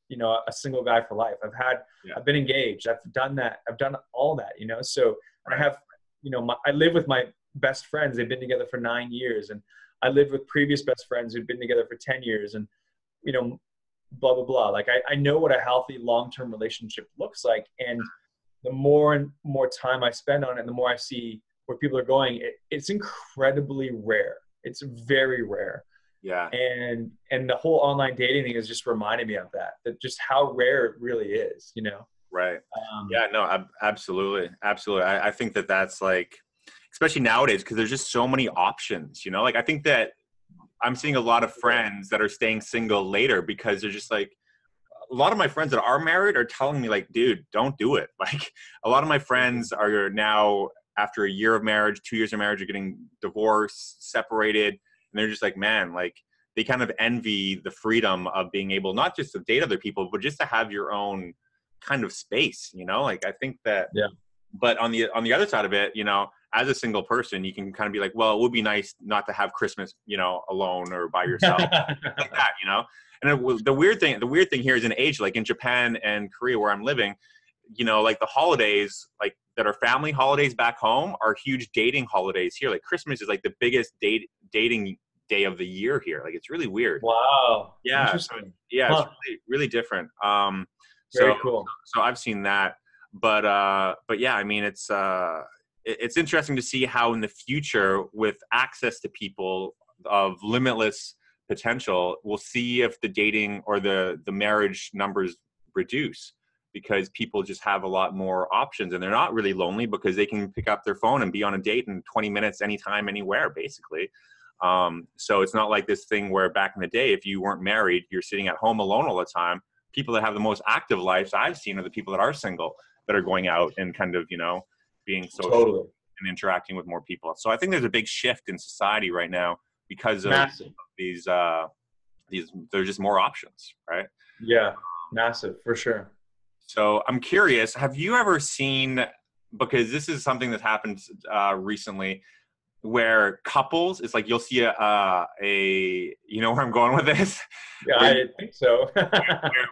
you know, a single guy for life. I've been engaged. I've done that. I've done all that, you know? So I have, you know, I live with my best friends. They've been together for 9 years. And I lived with previous best friends who'd been together for 10 years and, you know, blah, blah, blah. Like I know what a healthy long-term relationship looks like. And the more and more time I spend on it, and the more I see where people are going, it's incredibly rare. It's very rare. Yeah. And the whole online dating thing has just reminded me of that just how rare it really is, you know? Right. Yeah, no, absolutely. Absolutely. I think that's like, especially nowadays, because there's just so many options, you know, like I think that I'm seeing a lot of friends that are staying single later because they're just like, a lot of my friends that are married are telling me like, dude, don't do it. Like a lot of my friends are now, after a year of marriage, 2 years of marriage, are getting divorced, separated. And they're just like, man, like they kind of envy the freedom of being able, not just to date other people, but just to have your own kind of space, you know? Like I think that, but on the other side of it, you know, as a single person, you can kind of be like, well, it would be nice not to have Christmas, you know, alone or by yourself, like that, you know? And the weird thing here is in Asia, like in Japan and Korea where I'm living, you know, like the holidays, like that are family holidays back home are huge dating holidays here. Like Christmas is like the biggest dating day of the year here. Like it's really weird. Wow. Yeah. Interesting. Yeah. It's really, really different. Very cool. So I've seen that, but yeah, I mean, it's interesting to see how in the future with access to people of limitless potential, we'll see if the dating or the marriage numbers reduce because people just have a lot more options and they're not really lonely because they can pick up their phone and be on a date in 20 minutes, anytime, anywhere, basically. So it's not like this thing where back in the day, if you weren't married, you're sitting at home alone all the time. People that have the most active lives I've seen are the people that are single, that are going out and kind of, you know, being social and interacting with more people. So I think there's a big shift in society right now because of these, there's just more options, right? Yeah, massive, for sure. So I'm curious, have you ever seen, because this is something that happened recently, where couples, it's like you'll see you know where I'm going with this? Yeah, I think so.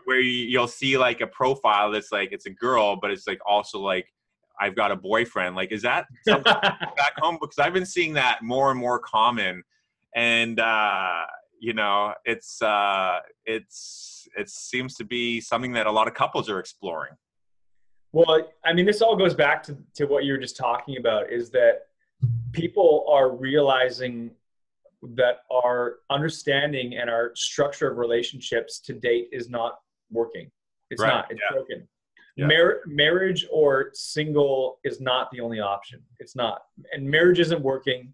where you'll see like a profile that's like, it's a girl, but it's like also like, I've got a boyfriend. Like, is that something back home? Because I've been seeing that more and more common. And, you know, it seems to be something that a lot of couples are exploring. Well, I mean, this all goes back to what you were just talking about, is that people are realizing that our understanding and our structure of relationships to date is not working. It's not. It's broken. Yeah. Marriage or single is not the only option. It's not. And marriage isn't working.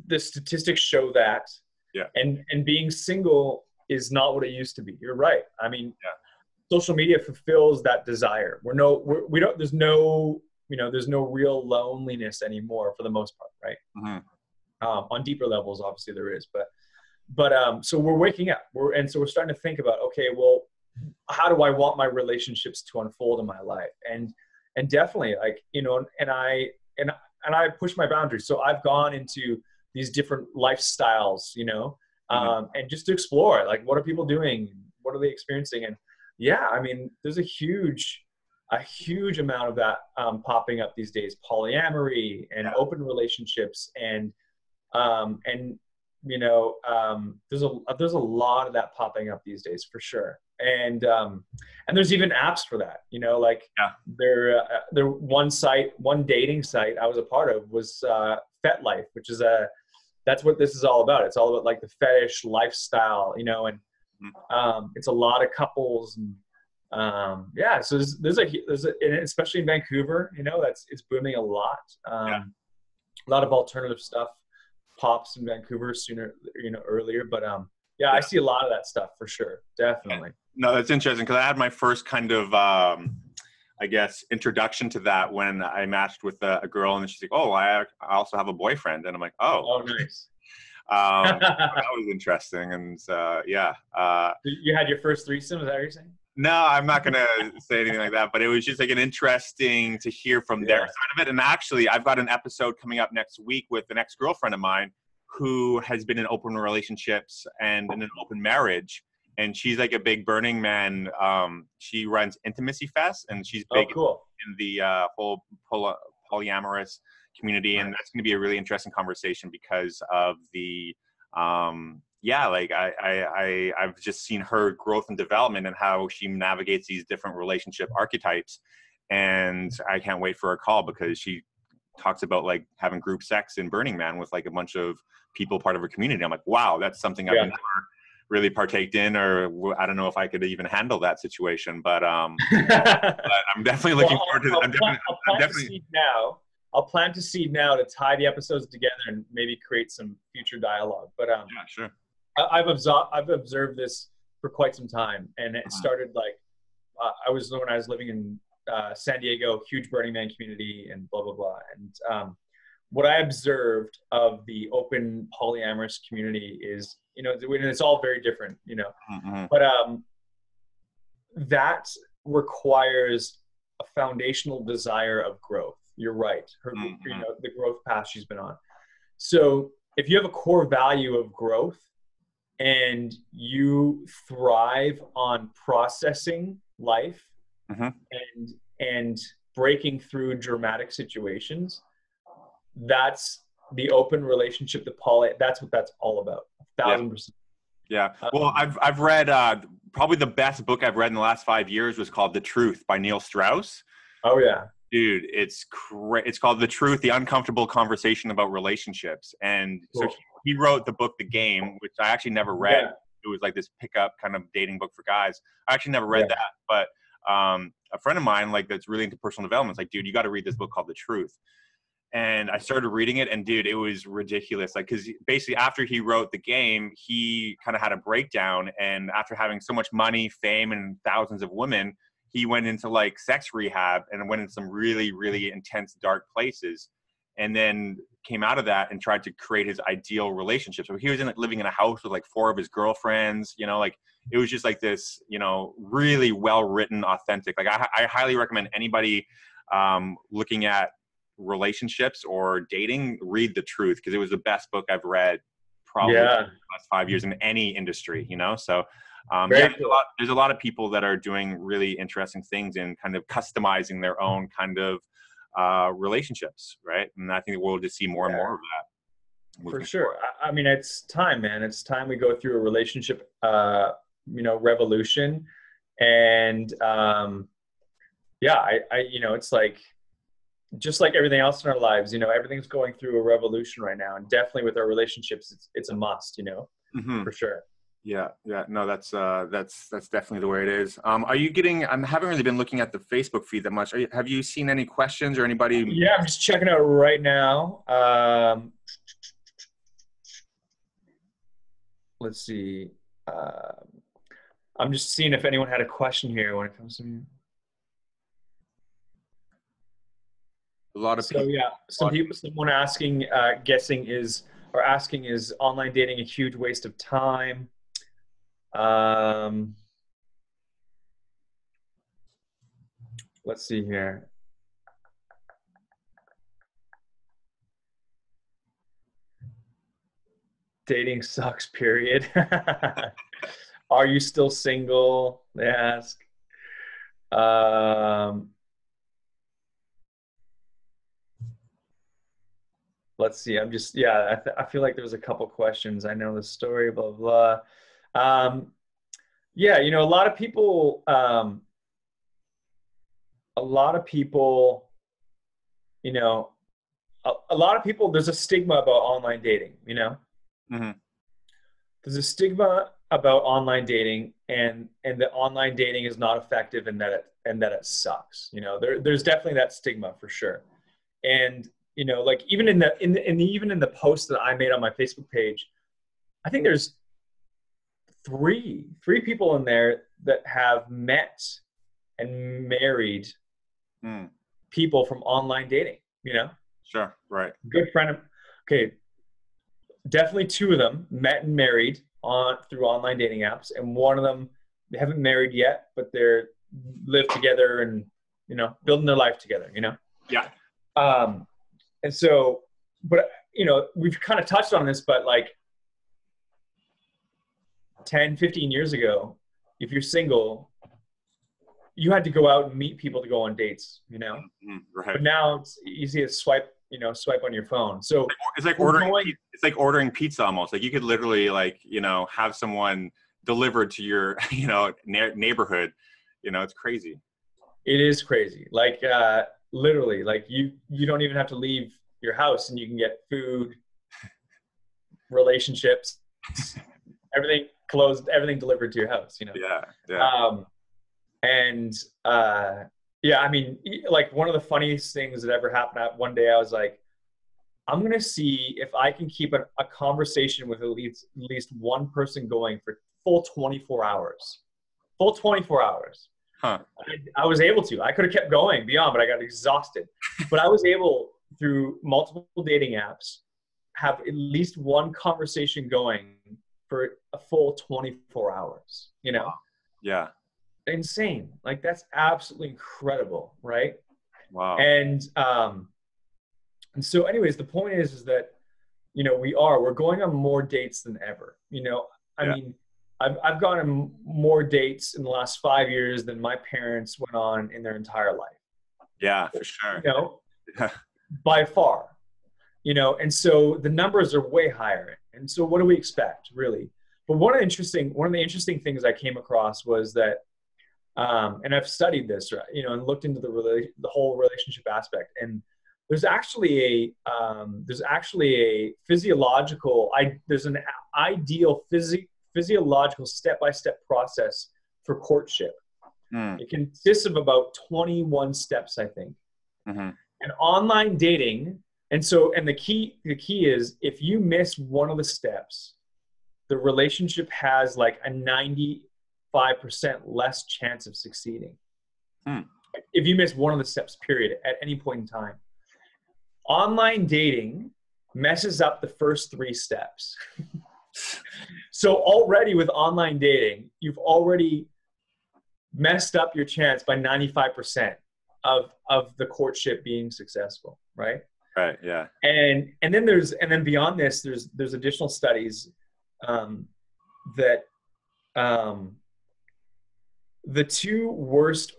The statistics show that. Yeah. And being single is not what it used to be. You're right. I mean, social media fulfills that desire. There's no real loneliness anymore for the most part, right? Mm-hmm. On deeper levels, obviously there is, but so we're waking up. So we're starting to think about, okay, well, how do I want my relationships to unfold in my life? And definitely, like, you know, and I push my boundaries. So I've gone into these different lifestyles, you know, and just to explore, like, what are people doing? What are they experiencing? And yeah, I mean, there's a huge amount of that popping up these days. Polyamory and open relationships and you know, there's a lot of that popping up these days for sure. And there's even apps for that, you know, like there one dating site I was a part of was FetLife, which is that's what this is all about. It's all about like the fetish lifestyle, you know, and it's a lot of couples and so there's and especially in Vancouver, you know, it's booming a lot. A lot of alternative stuff pops in Vancouver sooner, you know, earlier, but I see a lot of that stuff for sure. Definitely. No, that's interesting because I had my first kind of I guess, introduction to that when I matched with a girl, and then she's like, "Oh, I also have a boyfriend," and I'm like, "Oh, Oh, nice. that was interesting." And yeah, You had your first threesome, is that what you're saying? no, I'm not gonna say anything like that, but it was just like an interesting to hear from their side of it. And actually, I've got an episode coming up next week with an ex-girlfriend of mine who has been in open relationships and in an open marriage. And she's like a big Burning Man. She runs Intimacy Fest, and she's big cool. in the whole polyamorous community. And that's going to be a really interesting conversation because of the, like I've just seen her growth and development and how she navigates these different relationship archetypes. And I can't wait for a call because she talks about like having group sex in Burning Man with like a bunch of people part of her community. I'm like, wow, that's something I've never really partaked in, or I don't know if I could even handle that situation, but I'm definitely looking forward to it. I'll plant a seed now to tie the episodes together and maybe create some future dialogue. But yeah, sure. I've observed this for quite some time, and it started like when I was living in San Diego, huge Burning Man community, and blah blah blah. And what I observed of the open polyamorous community is, and it's all very different, but that requires a foundational desire of growth. You're right. The growth path she's been on. So if you have a core value of growth and you thrive on processing life and breaking through dramatic situations, that's the open relationship, that's what that's all about. 1,000%. Yeah. Well, I've read probably the best book I've read in the last 5 years was called The Truth by Neil Strauss. Oh yeah. Dude, it's called The Truth, The Uncomfortable Conversation About Relationships. And so he wrote the book The Game, which I actually never read. Yeah. It was like this pickup kind of dating book for guys. I actually never read that, but a friend of mine that's really into personal development is like, dude, you got to read this book called The Truth. And I started reading it, and dude, it was ridiculous. Like, because basically after he wrote The Game, he kind of had a breakdown. And after having so much money, fame, and thousands of women, he went into like sex rehab and went into some really, really intense, dark places. And then came out of that and tried to create his ideal relationship. So he was living in a house with like 4 of his girlfriends, like it was just like this, really well-written, authentic. Like I highly recommend anybody looking at relationships or dating, read The Truth, because it was the best book I've read probably in the last 5 years in any industry, so there's a lot of people that are doing really interesting things and kind of customizing their own kind of relationships, right? And I think we'll just see more and more of that. For sure. I mean, it's time, man. It's time we go through a relationship revolution. And it's like, just like everything else in our lives, everything's going through a revolution right now, and definitely with our relationships, it's a must, for sure. Yeah. No, that's definitely the way it is. Are you getting? I haven't really been looking at the Facebook feed that much. Have you seen any questions or anybody? Yeah, I'm just checking out right now. Let's see. I'm just seeing if anyone had a question here when it comes to me. A lot of people. So someone asking is online dating a huge waste of time? Let's see here. Dating sucks, period. Are you still single? They ask. Let's see. I'm just, I feel like there was a couple questions. I know the story, blah, blah, blah. A lot of people, there's a stigma about online dating, There's a stigma about online dating and that online dating is not effective and that it sucks. There's definitely that stigma for sure. And, like even in the post that I made on my Facebook page, I think there's three people in there that have met and married Mm. people from online dating, you know? Sure. Right. Good friend of, okay, definitely two of them met and married through online dating apps, and one of them, they haven't married yet, but they're live together and, you know, building their life together, you know? Yeah. And so, but, you know, we've kind of touched on this, but like 10, 15 years ago, if you're single, you had to go out and meet people to go on dates, you know? Right. But now it's easy to swipe on your phone. So it's like ordering pizza almost. Like you could literally like, you know, have someone delivered to your, you know, neighborhood. You know, it's crazy. It is crazy. Like literally, like you don't even have to leave your house and you can get food, relationships, everything delivered to your house, you know? Yeah. Yeah. Yeah, I mean, like one of the funniest things that ever happened, one day I was like, I'm going to see if I can keep a conversation with at least one person going for full 24 hours. Full 24 hours. Huh. I was able to. I could have kept going beyond, but I got exhausted. But I was able, through multiple dating apps, have at least one conversation going for a full 24 hours, you know? Yeah. Insane. Like that's absolutely incredible, right? Wow. And so anyways, the point is that, you know, we're going on more dates than ever. You know, I mean, I've gone on more dates in the last 5 years than my parents went on in their entire life. Yeah, for sure. You know, by far. You know, and so the numbers are way higher. And so what do we expect, really? But one of the interesting things I came across was that, and I've studied this, right, you know, and looked into the whole relationship aspect. And there's actually a physiological, there's an ideal physiological step-by-step process for courtship. It consists of about 21 steps, I think. And online dating, and the key is if you miss one of the steps, the relationship has like a 95% less chance of succeeding. If you miss one of the steps, period, at any point in time. Online dating messes up the first 3 steps. So already with online dating, you've already messed up your chance by 95% of the courtship being successful, right? Right. Yeah. And then beyond this, there's additional studies that the 2 worst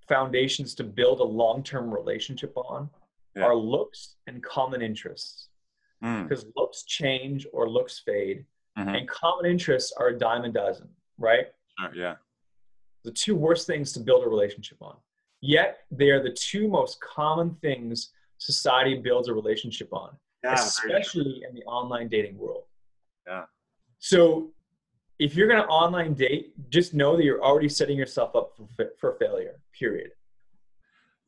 foundations to build a long-term relationship on are looks and common interests. Because looks change or looks fade, and common interests are a dime a dozen, right? Yeah. The 2 worst things to build a relationship on. Yet they are the 2 most common things society builds a relationship on, especially in the online dating world. Yeah. So if you're going to online date, just know that you're already setting yourself up for failure, period.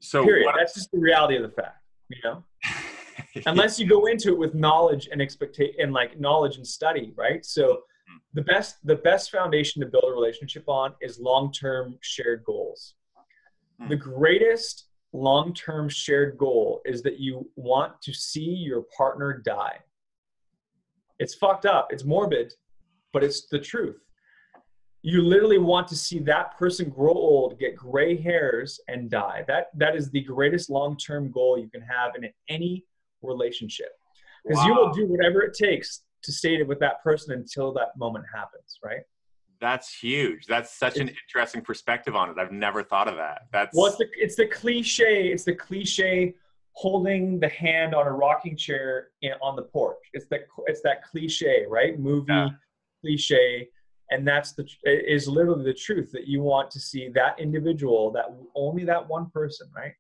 That's just the reality of the fact, you know? Unless you go into it with knowledge and expectation and like knowledge and study, right? So the best foundation to build a relationship on is long-term shared goals. The greatest long-term shared goal is that you want to see your partner die. It's fucked up. It's morbid, but it's the truth. You literally want to see that person grow old, get gray hairs, and die. That is the greatest long-term goal you can have in any relationship. Because you will do whatever it takes to stay with that person until that moment happens, right? That's huge. That's such an interesting perspective on it. I've never thought of that. It's the cliche. It's the cliche holding the hand on a rocking chair on the porch. It's that cliche, right? Movie cliche. And is literally the truth, that you want to see that individual, that only that one person, right?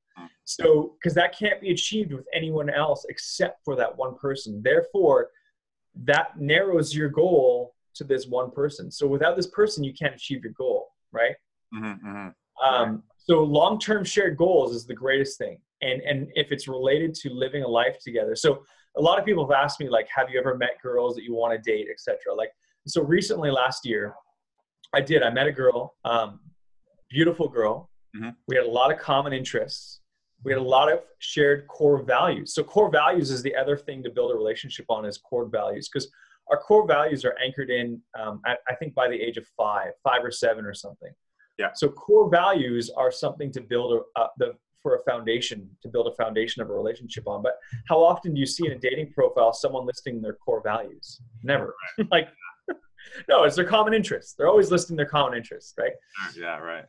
So, because that can't be achieved with anyone else except for that one person. Therefore, that narrows your goal to this one person. So without this person, you can't achieve your goal, right? So long-term shared goals is the greatest thing. And if it's related to living a life together. So a lot of people have asked me, like, have you ever met girls that you want to date, etc. Like, so recently last year, I met a girl, beautiful girl. We had a lot of common interests. We had a lot of shared core values. So core values is the other thing to build a relationship on, is core values, because our core values are anchored in, I think by the age of 5 or 7 or something. Yeah. So core values are something to build for a foundation, to build a foundation of a relationship on. But how often do you see in a dating profile someone listing their core values? Never. Like, no, it's their common interests. They're always listing their common interests, right? Yeah, right.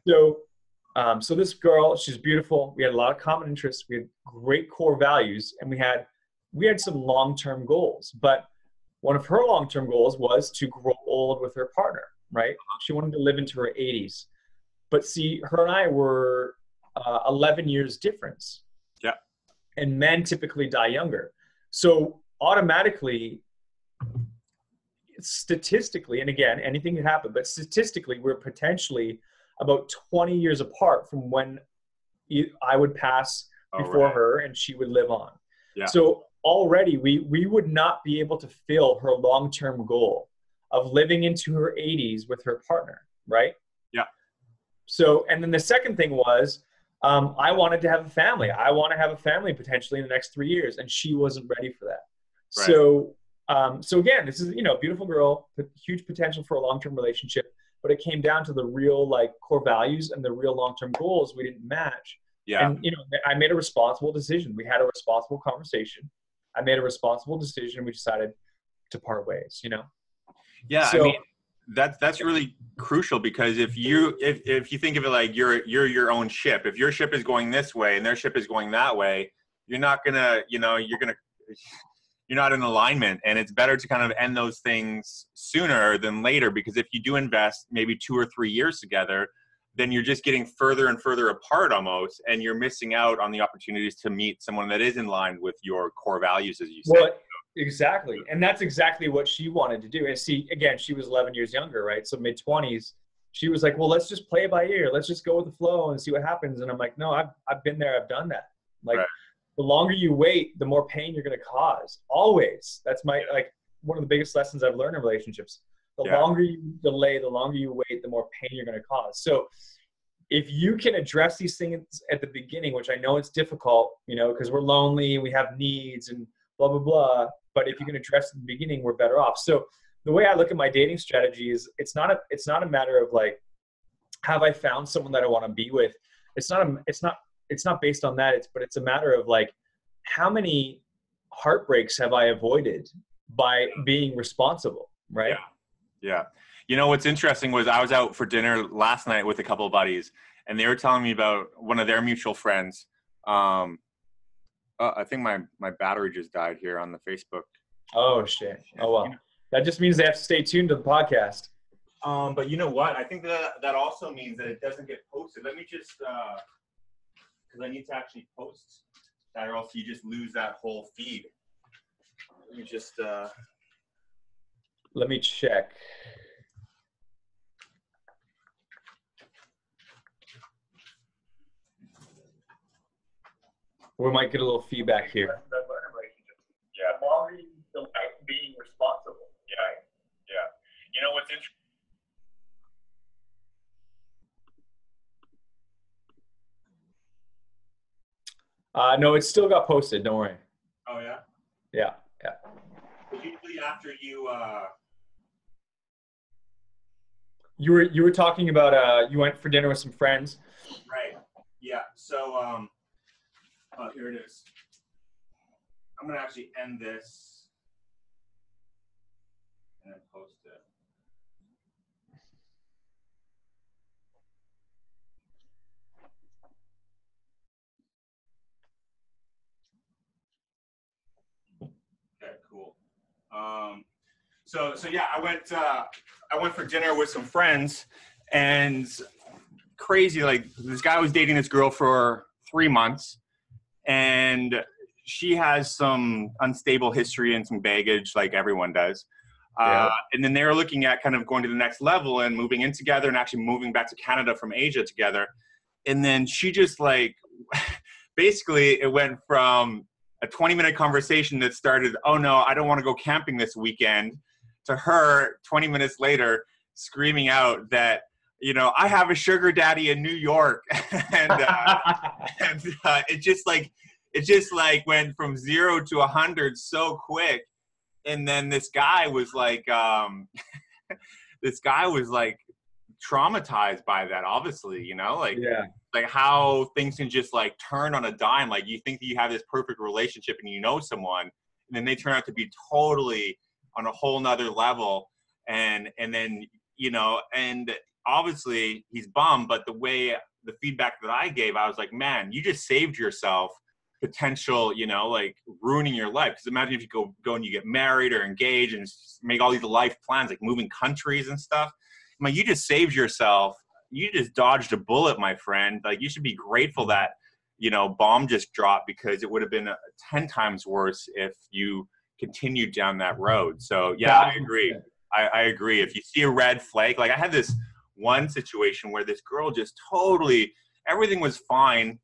So this girl, she's beautiful. We had a lot of common interests. We had great core values, and we had some long-term goals. But one of her long-term goals was to grow old with her partner, right? She wanted to live into her 80s. But see, her and I were 11 years difference. Yeah. And men typically die younger. So automatically, statistically, and again, anything can happen, but statistically, we're potentially about 20 years apart from when I would pass before her and she would live on. Yeah. So already we would not be able to fill her long-term goal of living into her 80s with her partner, right? Yeah. So, and then the second thing was, I wanted to have a family. I want to have a family potentially in the next 3 years, and she wasn't ready for that. Right. So again, this is, beautiful girl, huge potential for a long-term relationship, but it came down to the real core values and the real long-term goals we didn't match. Yeah. And, I made a responsible decision. We had a responsible conversation. I made a responsible decision. We decided to part ways, Yeah. So, I mean, that's really crucial, because if you think of it like you're your own ship, if your ship is going this way and their ship is going that way, you're not gonna, you're not in alignment. And it's better to kind of end those things sooner than later, because if you do invest maybe 2 or 3 years together, then you're just getting further and further apart almost, and you're missing out on the opportunities to meet someone that is in line with your core values, as you said. Well, exactly. And that's exactly what she wanted to do. And see, again, she was 11 years younger, right? So mid-20s, she was like, well, let's just play it by ear. Let's just go with the flow and see what happens. And I'm like, no, I've been there. I've done that. Like, right. The longer you wait, the more pain you're going to cause. Always. That's one of the biggest lessons I've learned in relationships. The longer you delay, the longer you wait, the more pain you're going to cause. So if you can address these things at the beginning, which I know it's difficult, because we're lonely and we have needs and blah, blah, blah. But if you can address it at the beginning, we're better off. So the way I look at my dating strategy is it's not a matter of like, have I found someone that I want to be with? It's not based on that. But it's a matter of like, how many heartbreaks have I avoided by being responsible? Right. Yeah. What's interesting was I was out for dinner last night with a couple of buddies, and they were telling me about one of their mutual friends. I think my battery just died here on the Facebook. Oh shit. Oh well. That just means they have to stay tuned to the podcast. But you know what? I think that also means that it doesn't get posted. Let me just, because I need to actually post that, or else you just lose that whole feed. Let me just. Let me check. We might get a little feedback here. Yeah. Being responsible. Yeah. What's interesting? No, it still got posted. Don't worry. Oh yeah. Yeah. Usually after you. You were talking about you went for dinner with some friends. Right. Yeah. So here it is. I'm gonna actually end this and then post it. Okay, cool. So yeah, I went for dinner with some friends, and crazy, like this guy was dating this girl for 3 months, and she has some unstable history and some baggage, like everyone does. And then they were looking at kind of going to the next level and moving in together and actually moving back to Canada from Asia together. And then she just basically it went from a 20-minute conversation that started, oh no, I don't want to go camping this weekend, to her 20 minutes later screaming out that you know, I have a sugar daddy in New York. And it just like went from 0 to 100 so quick. And then this guy was like, traumatized by that, obviously, you know, like, like how things can just like turn on a dime. Like you think that you have this perfect relationship and you know someone, and then they turn out to be totally on a whole nother level. And then, you know, and obviously he's bummed, but the feedback that I gave, I was like, man, you just saved yourself potential, you know, like ruining your life. Because imagine if you go and you get married or engaged and make all these life plans, like moving countries and stuff. I mean, you just saved yourself. You just dodged a bullet, my friend. Like you should be grateful that, you know, bomb just dropped, because it would have been 10 times worse if you continued down that road. So yeah, I agree. I agree. If you see a red flag, like I had this one situation where this girl just totally, everything was fine.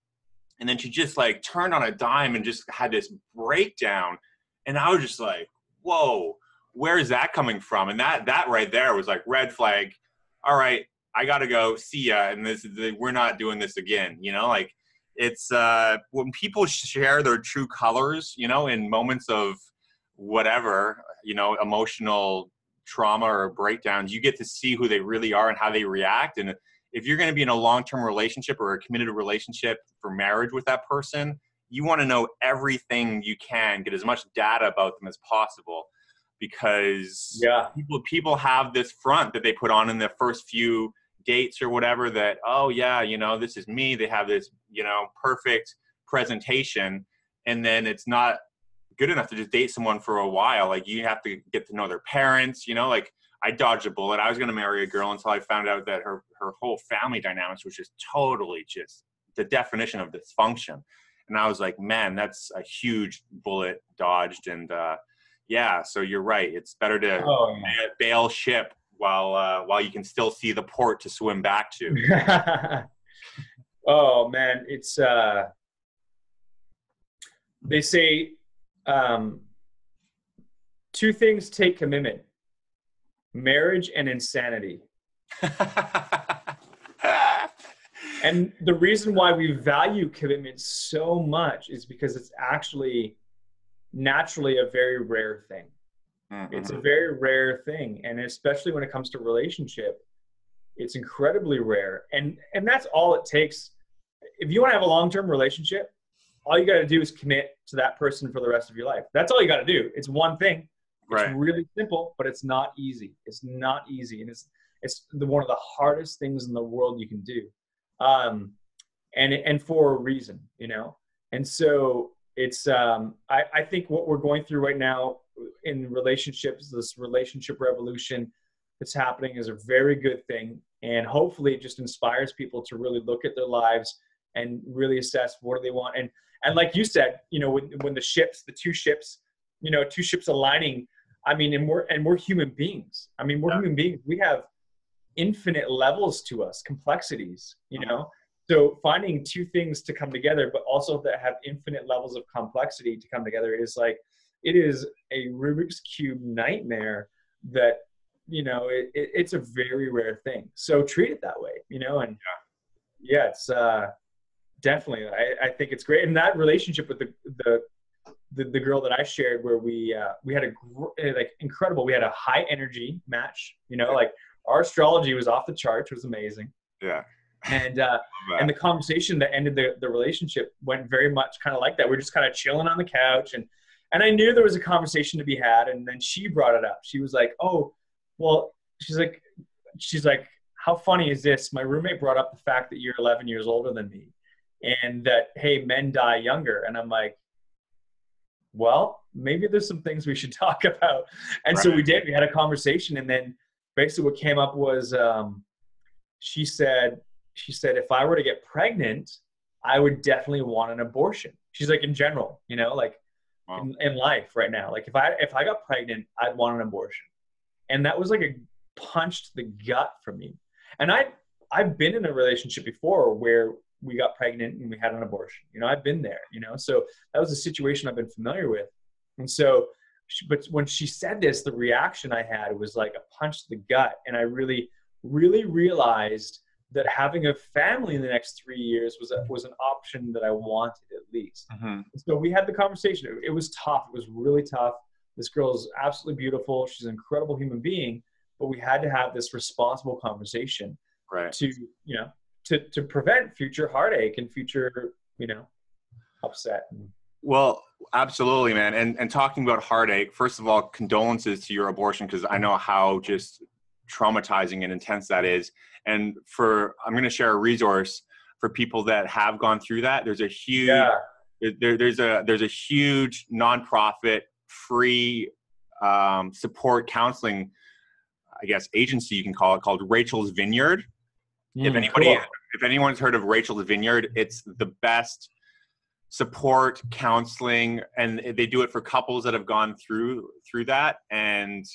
And then she just like turned on a dime and just had this breakdown. And I was just like, whoa, where is that coming from? And that right there was like red flag. All right, I got to go, see ya. And we're not doing this again. You know, like it's when people share their true colors, you know, in moments of whatever, you know, emotional trauma or breakdowns, you get to see who they really are and how they react. And if you're going to be in a long-term relationship or a committed relationship for marriage with that person, you want to know everything you can, get as much data about them as possible, because people have this front that they put on in the first few dates or whatever, that, oh yeah, you know, this is me. They have this, you know, perfect presentation, and then it's not good enough to just date someone for a while. Like you have to get to know their parents, you know, like I dodged a bullet. I was going to marry a girl until I found out that her whole family dynamics was just totally just the definition of dysfunction. And I was like, man, that's a huge bullet dodged. And yeah, so you're right. It's better to bail ship while you can still see the port to swim back to. Oh man, it's they say two things take commitment: marriage and insanity. And the reason why we value commitment so much is because it's actually naturally a very rare thing. Mm-hmm. It's a very rare thing. And especially when it comes to relationship, it's incredibly rare. And that's all it takes. If you want to have a long-term relationship, all you got to do is commit to that person for the rest of your life. That's all you got to do. It's one thing. It's really simple, but it's not easy. It's not easy. And it's one of the hardest things in the world you can do. And for a reason, you know? And so it's, I think what we're going through right now in relationships, this relationship revolution that's happening, is a very good thing. And hopefully it just inspires people to really look at their lives and really assess what do they want. And like you said, you know, when the two ships aligning, I mean, and we're human beings. I mean, we're human beings. We have infinite levels to us, complexities, you know? So finding two things to come together, but also that have infinite levels of complexity to come together, is like, it is a Rubik's Cube nightmare that, you know, it's a very rare thing. So treat it that way, you know? And yeah, it's definitely, I think it's great. And that relationship with the girl that I shared, where we had like incredible, we had a high energy match, you know, like our astrology was off the charts, it was amazing. Yeah. And the conversation that ended the relationship went very much kind of like that. We're just kind of chilling on the couch, and I knew there was a conversation to be had. And then she brought it up. She was like, oh, well, she's like, how funny is this? My roommate brought up the fact that you're 11 years older than me, and that, hey, men die younger. And I'm like, well, maybe there's some things we should talk about. And so we did. We had a conversation, and then basically what came up was she said, if I were to get pregnant, I would definitely want an abortion. She's like, in general, you know, like in life right now, like if I got pregnant, I'd want an abortion. And that was like a punch to the gut for me. And I've been in a relationship before where we got pregnant and we had an abortion. You know, I've been there, you know, so that was a situation I've been familiar with. And so, but when she said this, the reaction I had was like a punch to the gut. And I really really realized that having a family in the next 3 years was an option that I wanted, at least. Mm-hmm. So we had the conversation. It was tough. It was really tough. This girl is absolutely beautiful. She's an incredible human being, but we had to have this responsible conversation Right. to, to prevent future heartache and future, upset. Well, absolutely, man. And talking about heartache, first of all, condolences to your abortion, because I know how just traumatizing and intense that is. And I'm going to share a resource for people that have gone through that. There's a huge, there's a huge nonprofit free support counseling, I guess, agency you can call it, called Rachel's Vineyard. If anyone's heard of Rachel's Vineyard, it's the best support counseling, and they do it for couples that have gone through that. And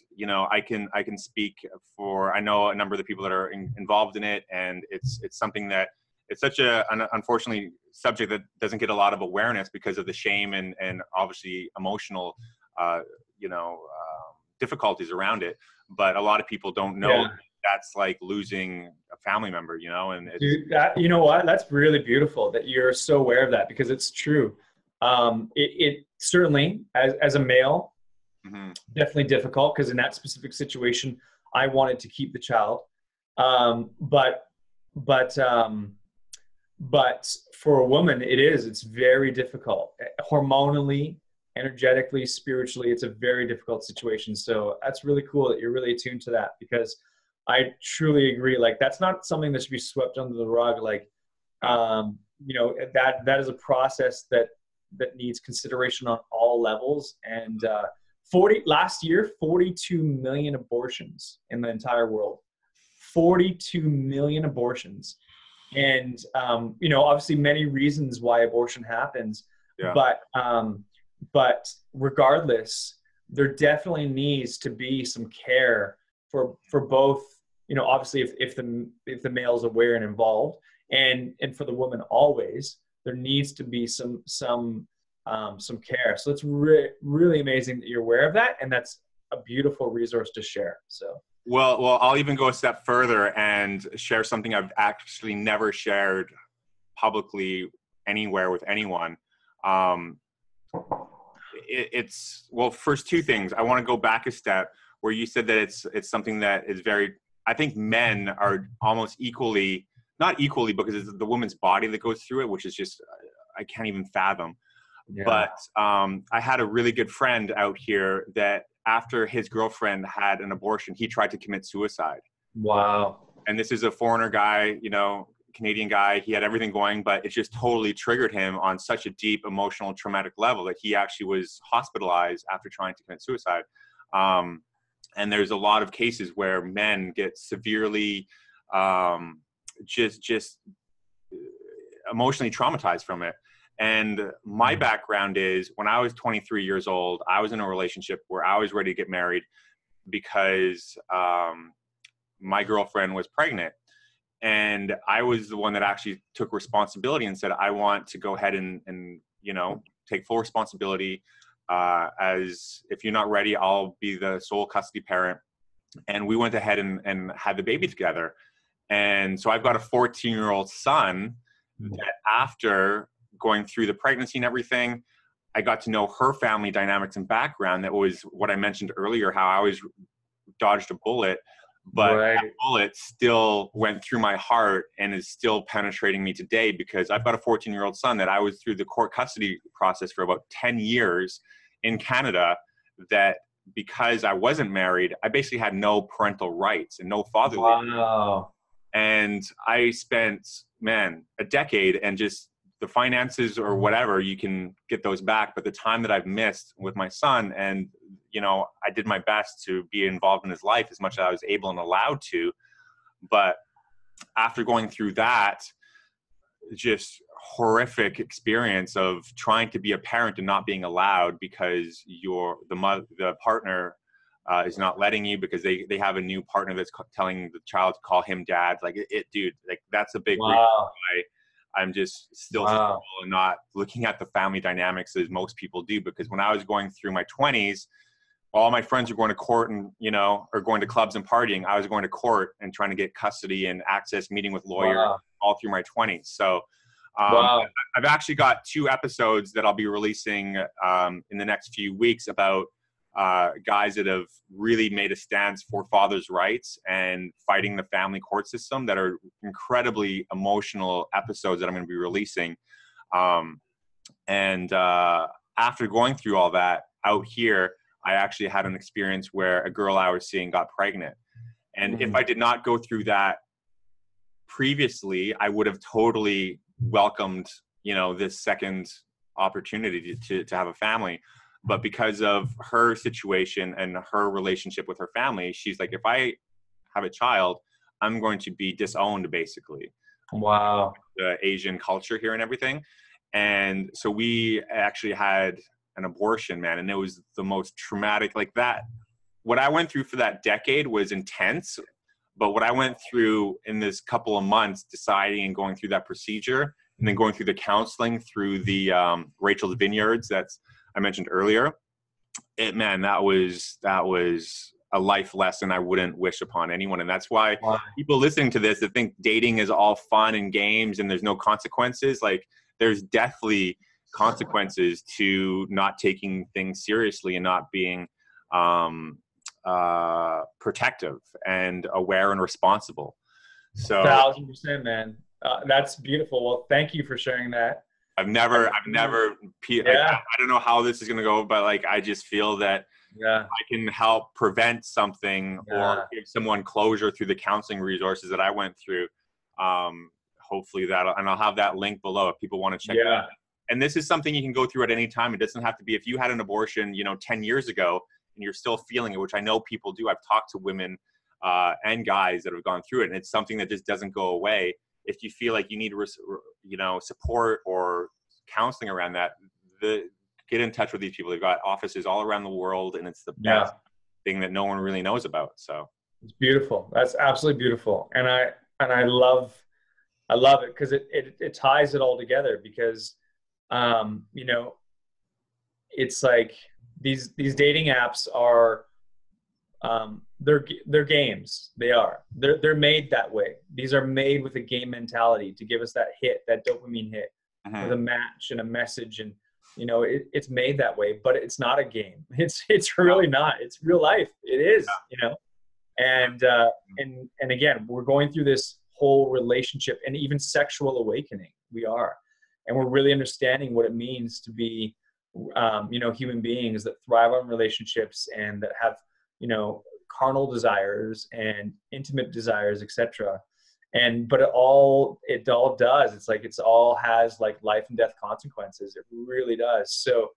I can speak for, I know a number of the people that are involved in it, and it's something that it's such an unfortunately subject that doesn't get a lot of awareness because of the shame and obviously emotional difficulties around it. But a lot of people don't know that's like losing a family member, and it's, dude, you know what? That's really beautiful that you're so aware of that, because it's true. It certainly, as a male, mm-hmm. definitely difficult, because in that specific situation, I wanted to keep the child. But for a woman, it's very difficult. Hormonally, energetically, spiritually, it's a very difficult situation. So that's really cool that you're really attuned to that, because I truly agree. Like, that's not something that should be swept under the rug. Like, that is a process that needs consideration on all levels. And last year, 42 million abortions in the entire world. 42 million abortions. And, obviously many reasons why abortion happens. Yeah. But regardless, there definitely needs to be some care for both, obviously if the male's aware and involved, and for the woman always, there needs to be some care. So it's really amazing that you're aware of that, and that's a beautiful resource to share. So. Well, I'll even go a step further and share something I've actually never shared publicly anywhere with anyone. First, two things. I want to go back a step where you said that it's something that is very, I think men are almost equally, not equally, because it's the woman's body that goes through it, which is just, I can't even fathom. Yeah. But I had a really good friend out here that after his girlfriend had an abortion, he tried to commit suicide. Wow. And this is a foreigner guy, Canadian guy. He had everything going, but it just totally triggered him on such a deep emotional traumatic level that he actually was hospitalized after trying to commit suicide. And there's a lot of cases where men get severely just emotionally traumatized from it. And my background is, when I was 23 years old, I was in a relationship where I was ready to get married because my girlfriend was pregnant. And I was the one that actually took responsibility and said, I want to go ahead and take full responsibility. As if you're not ready, I'll be the sole custody parent. And we went ahead and had the baby together. And so I've got a 14-year-old son that, after going through the pregnancy and everything, I got to know her family dynamics and background. That was what I mentioned earlier, how I always dodged a bullet, but that bullet still went through my heart and is still penetrating me today, because I've got a 14-year-old son that I was through the court custody process for about 10 years in Canada, that because I wasn't married, I basically had no parental rights and no fatherly rights. And I spent, a decade, and just the finances or whatever, you can get those back. But the time that I've missed with my son, and, I did my best to be involved in his life as much as I was able and allowed to. But after going through that, just horrific experience of trying to be a parent and not being allowed because the partner is not letting you, because they have a new partner that's telling the child to call him dad. Like dude, like that's a big reason why I'm just still single and not looking at the family dynamics as most people do. Because when I was going through my 20s, all my friends were going to court and, you know, or going to clubs and partying. I was going to court and trying to get custody and access, meeting with lawyers all through my 20s. So I've actually got 2 episodes that I'll be releasing in the next few weeks about guys that have really made a stance for fathers' rights and fighting the family court system, that are incredibly emotional episodes that I'm going to be releasing. After going through all that out here, I actually had an experience where a girl I was seeing got pregnant. And if I did not go through that previously, I would have totally welcomed, you know, this second opportunity to have a family. But because of her situation and her relationship with her family, she's like, if I have a child, I'm going to be disowned, basically. Wow. The Asian culture here and everything. And so we actually had an abortion, man. And it was the most traumatic, like that. What I went through for that decade was intense. But what I went through in this couple of months, deciding and going through that procedure, and then going through the counseling through the Rachel's Vineyards that's I mentioned earlier, that was a life lesson I wouldn't wish upon anyone. And that's why people listening to this that think dating is all fun and games and there's no consequences, like there's definitely consequences to not taking things seriously and not being protective and aware and responsible. So 1,000%, man. That's beautiful. Well, thank you for sharing that. I've never, I don't know how this is going to go, but like, I just feel that I can help prevent something or give someone closure through the counseling resources that I went through. Hopefully and I'll have that link below if people want to check it out. And this is something you can go through at any time. It doesn't have to be, if you had an abortion, 10 years ago and you're still feeling it, which I know people do. I've talked to women and guys that have gone through it, and it's something that just doesn't go away. If you feel like you need, support or counseling around that, get in touch with these people. They've got offices all around the world, and it's the best thing that no one really knows about. So it's beautiful. That's absolutely beautiful, and I love it because it ties it all together. Because it's like these dating apps are. They're games. They're made that way. These are made with a game mentality to give us that hit, that dopamine hit, with a match and a message, and it's made that way. But it's not a game. It's really not. It's real life. It is. And again, we're going through this whole relationship and even sexual awakening. We are, and we're really understanding what it means to be, human beings that thrive on relationships and that have carnal desires and intimate desires, etc. But it all does. It's like it's all has like life and death consequences. It really does. So,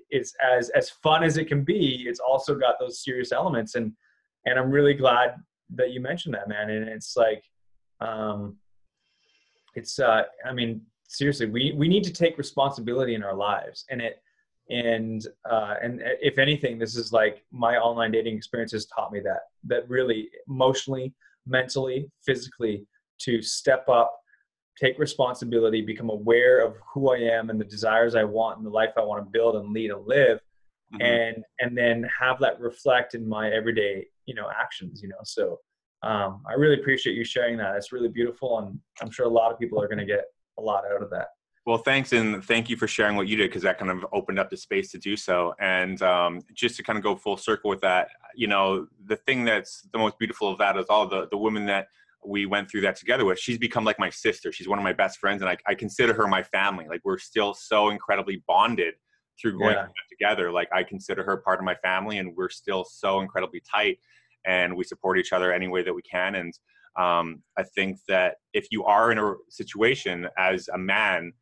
it's as fun as it can be. It's also got those serious elements, and I'm really glad that you mentioned that, man. And it's like, seriously, we need to take responsibility in our lives, and if anything, this is like my online dating experience has taught me that really emotionally, mentally, physically, to step up, take responsibility, become aware of who I am and the desires I want and the life I want to build and lead and live, and then have that reflect in my everyday, actions, So I really appreciate you sharing that. It's really beautiful, and I'm sure a lot of people are going to get a lot out of that. Well, thanks. And thank you for sharing what you did, because that kind of opened up the space to do so. And just to kind of go full circle with that, the thing that's the most beautiful of that is all the women that we went through that together with. She's become like my sister. She's one of my best friends. And I consider her my family. Like, we're still so incredibly bonded through going through that together. Like, I consider her part of my family, and we're still so incredibly tight, and we support each other any way that we can. And I think that if you are in a situation as a man,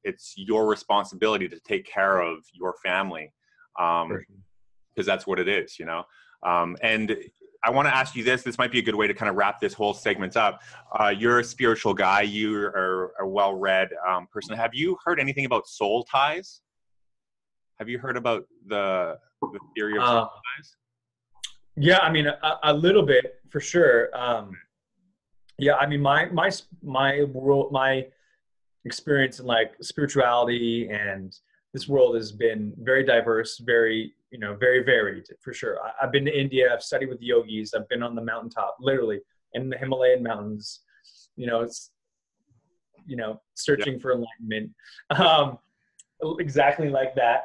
it's your responsibility to take care of your family, because that's what it is, and I want to ask you this might be a good way to kind of wrap this whole segment up. You're a spiritual guy. You are a well-read person. Have you heard anything about soul ties? Have you heard about the theory of soul ties? Yeah, I mean, a little bit for sure. Yeah, I mean, my world, my experience in like spirituality and this world has been very diverse, very, very varied for sure. I've been to India. I've studied with yogis. I've been on the mountaintop, literally in the Himalayan mountains, it's, searching for enlightenment. Exactly like that.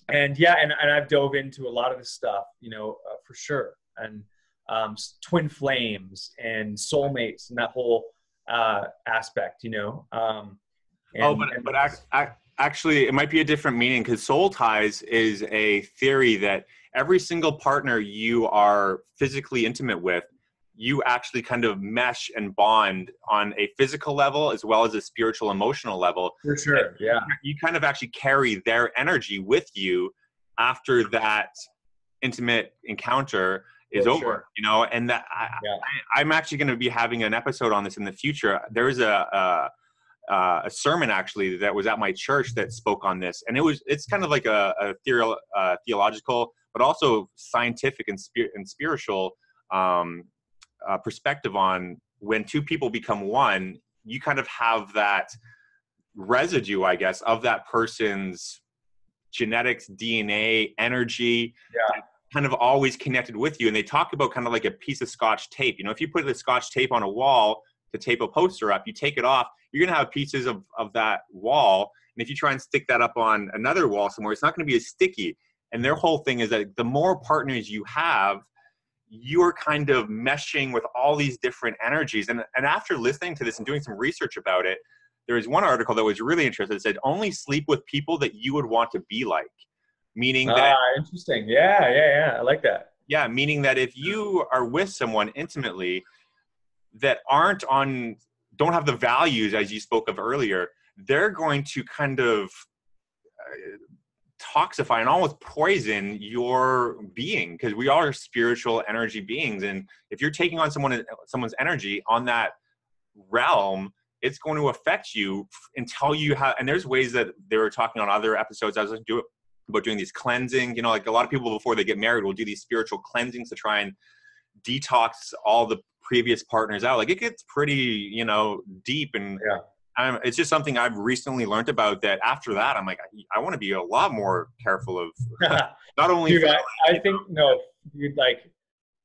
And I've dove into a lot of this stuff, for sure. And twin flames and soulmates and that whole aspect, Actually, it might be a different meaning, because soul ties is a theory that every single partner you are physically intimate with, you actually kind of mesh and bond on a physical level as well as a spiritual, emotional level. For sure, yeah. You kind of actually carry their energy with you after that intimate encounter is over, and that I'm actually going to be having an episode on this in the future. There is a sermon actually that was at my church that spoke on this, and it's kind of like a theological, but also scientific and spiritual perspective on when two people become one. You kind of have that residue, I guess, of that person's genetics, DNA, energy, kind of always connected with you. And they talk about kind of like a piece of Scotch tape. If you put the Scotch tape on a wall to tape a poster up, you take it off, you're going to have pieces of that wall. And if you try and stick that up on another wall somewhere, it's not going to be as sticky. And their whole thing is that the more partners you have, you're kind of meshing with all these different energies. And after listening to this and doing some research about it, there was one article that was really interesting. It said, only sleep with people that you would want to be like. Meaning that... interesting. Yeah. I like that. Yeah, meaning that if you are with someone intimately that don't have the values as you spoke of earlier, they're going to kind of toxify and almost poison your being, because we are spiritual energy beings. And if you're taking on someone's energy on that realm, it's going to affect you until you have, and there's ways that they were talking on other episodes I was about doing these cleansing, like a lot of people before they get married will do these spiritual cleansings to try and detox all the previous partners out. Like it gets pretty, deep, and it's just something I've recently learned about, that after that, I'm like, I want to be a lot more careful of not only. Dude, I think, no, you'd like,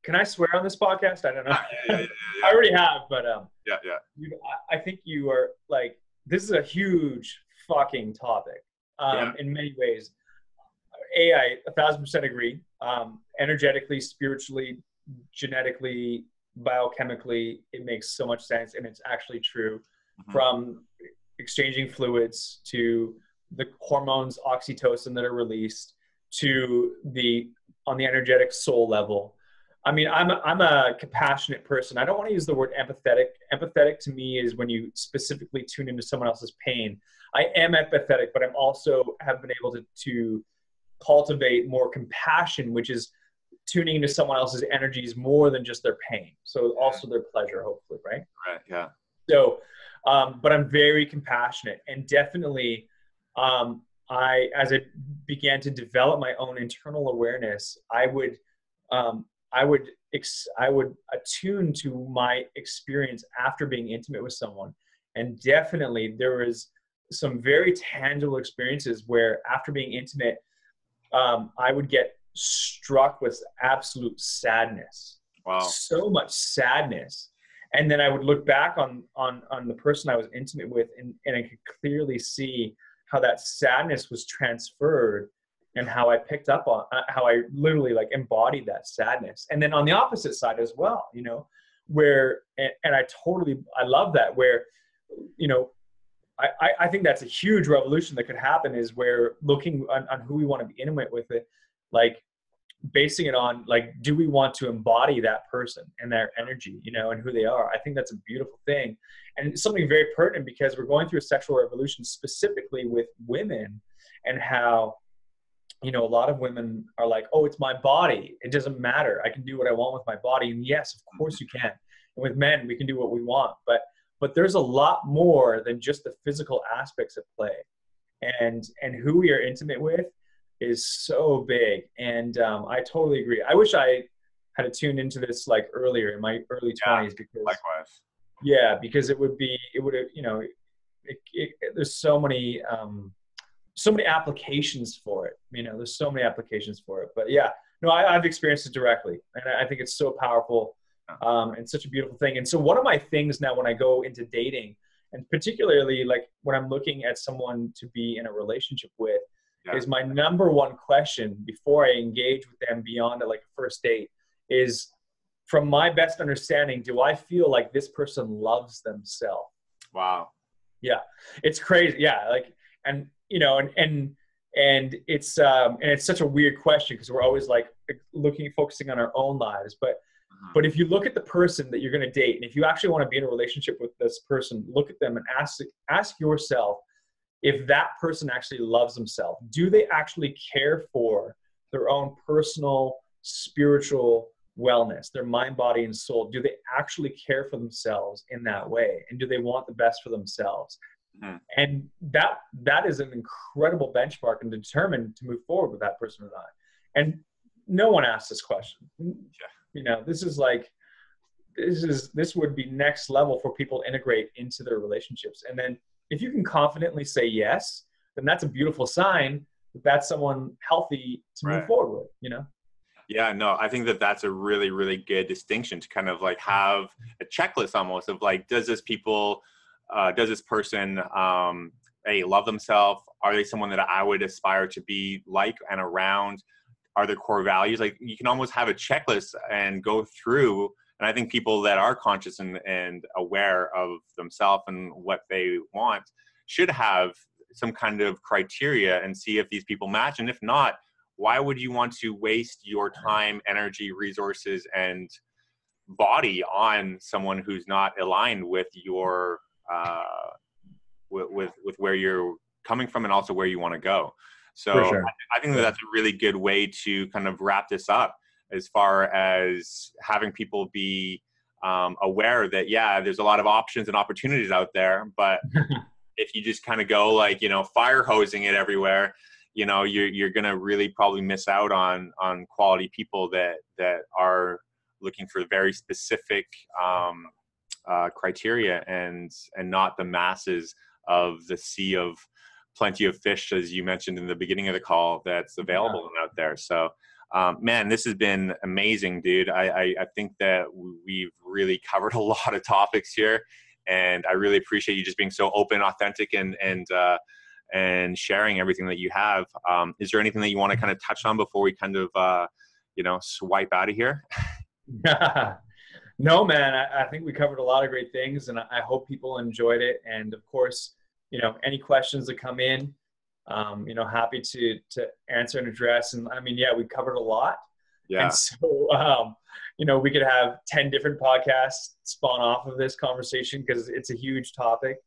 can I swear on this podcast? I don't know. Yeah. I already have, but yeah. Dude, I think you are like, this is a huge fucking topic in many ways. I 1,000% agree. Energetically, spiritually, genetically, biochemically, it makes so much sense, and it's actually true. Mm-hmm. From exchanging fluids to the hormones, oxytocin, that are released, to on the energetic soul level. I mean, I'm a compassionate person. I don't want to use the word empathetic. Empathetic to me is when you specifically tune into someone else's pain. I am empathetic, but I'm also have been able to cultivate more compassion, which is tuning into someone else's energies more than just their pain. So also their pleasure, hopefully, right? Right, yeah. So, but I'm very compassionate, and definitely, as I began to develop my own internal awareness, I would attune to my experience after being intimate with someone. And definitely there was some very tangible experiences where after being intimate, I would get struck with absolute sadness. Wow. So much sadness. And then I would look back on the person I was intimate with, and I could clearly see how that sadness was transferred, and how I picked up on how I literally like embodied that sadness. And then on the opposite side as well, where, and I love that, where, I think that's a huge revolution that could happen, is where looking on who we want to be intimate with, it, like basing it on, like, do we want to embody that person and their energy, and who they are? I think that's a beautiful thing. And it's something very pertinent, because we're going through a sexual revolution specifically with women, and how, a lot of women are like, oh, it's my body. It doesn't matter. I can do what I want with my body. And yes, of course you can. And with men, we can do what we want. But there's a lot more than just the physical aspects at play. And who we are intimate with is so big. And I totally agree. I wish I had tuned into this like earlier in my early 20s, because likewise. Yeah, because it would have, there's so many applications for it. There's so many applications for it. But yeah, no, I've experienced it directly, and I think it's so powerful, and such a beautiful thing. And so one of my things now when I go into dating, and particularly like when I'm looking at someone to be in a relationship with, is my number one question before I engage with them beyond like a first date is, from my best understanding, do I feel like this person loves themselves? Wow. Yeah, it's crazy. Yeah, like, and it's such a weird question because we're always like focusing on our own lives, but if you look at the person that you're going to date, and if you actually want to be in a relationship with this person, look at them and ask yourself if that person actually loves themselves. Do they actually care for their own personal, spiritual wellness, their mind, body, and soul? Do they actually care for themselves in that way? And do they want the best for themselves? And that is an incredible benchmark and determine to move forward with that person or not. And no one asks this question. This would be next level for people to integrate into their relationships. And then if you can confidently say yes, then that's a beautiful sign that that's someone healthy to move forward with, Yeah, no, I think that that's a really, really good distinction to kind of like have a checklist almost of like, does this person, love themselves? Are they someone that I would aspire to be like and around? Are their core values? Like, you can almost have a checklist and go through. And I think people that are conscious and aware of themselves and what they want should have some kind of criteria and see if these people match. And if not, why would you want to waste your time, energy, resources, and body on someone who's not aligned with your with where you're coming from and also where you want to go? So sure. I think that that's a really good way to kind of wrap this up, as far as having people be aware that, there's a lot of options and opportunities out there, but if you just kind of go like, fire hosing it everywhere, you're going to really probably miss out on quality people that are looking for very specific criteria and not the masses of the sea of plenty of fish, as you mentioned in the beginning of the call, that's available out there. So, man, this has been amazing, dude. I think that we've really covered a lot of topics here, and I really appreciate you just being so open, authentic, and sharing everything that you have. Is there anything that you want to kind of touch on before we kind of, swipe out of here? No, man, I think we covered a lot of great things, and I hope people enjoyed it. And of course, any questions that come in, happy to answer and address. And I mean, we covered a lot. Yeah. And so, we could have 10 different podcasts spawn off of this conversation because it's a huge topic.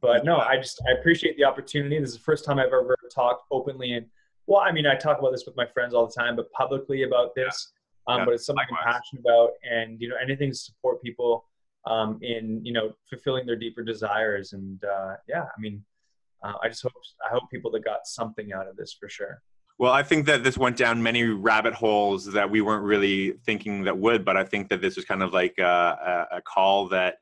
But no, I appreciate the opportunity. This is the first time I've ever talked openly. And well, I mean, I talk about this with my friends all the time, but publicly about this. But it's something I'm passionate about, and anything to support people in fulfilling their deeper desires. And I hope people that got something out of this for sure. Well, I think that this went down many rabbit holes that we weren't really thinking that would, but I think that this was kind of like a call that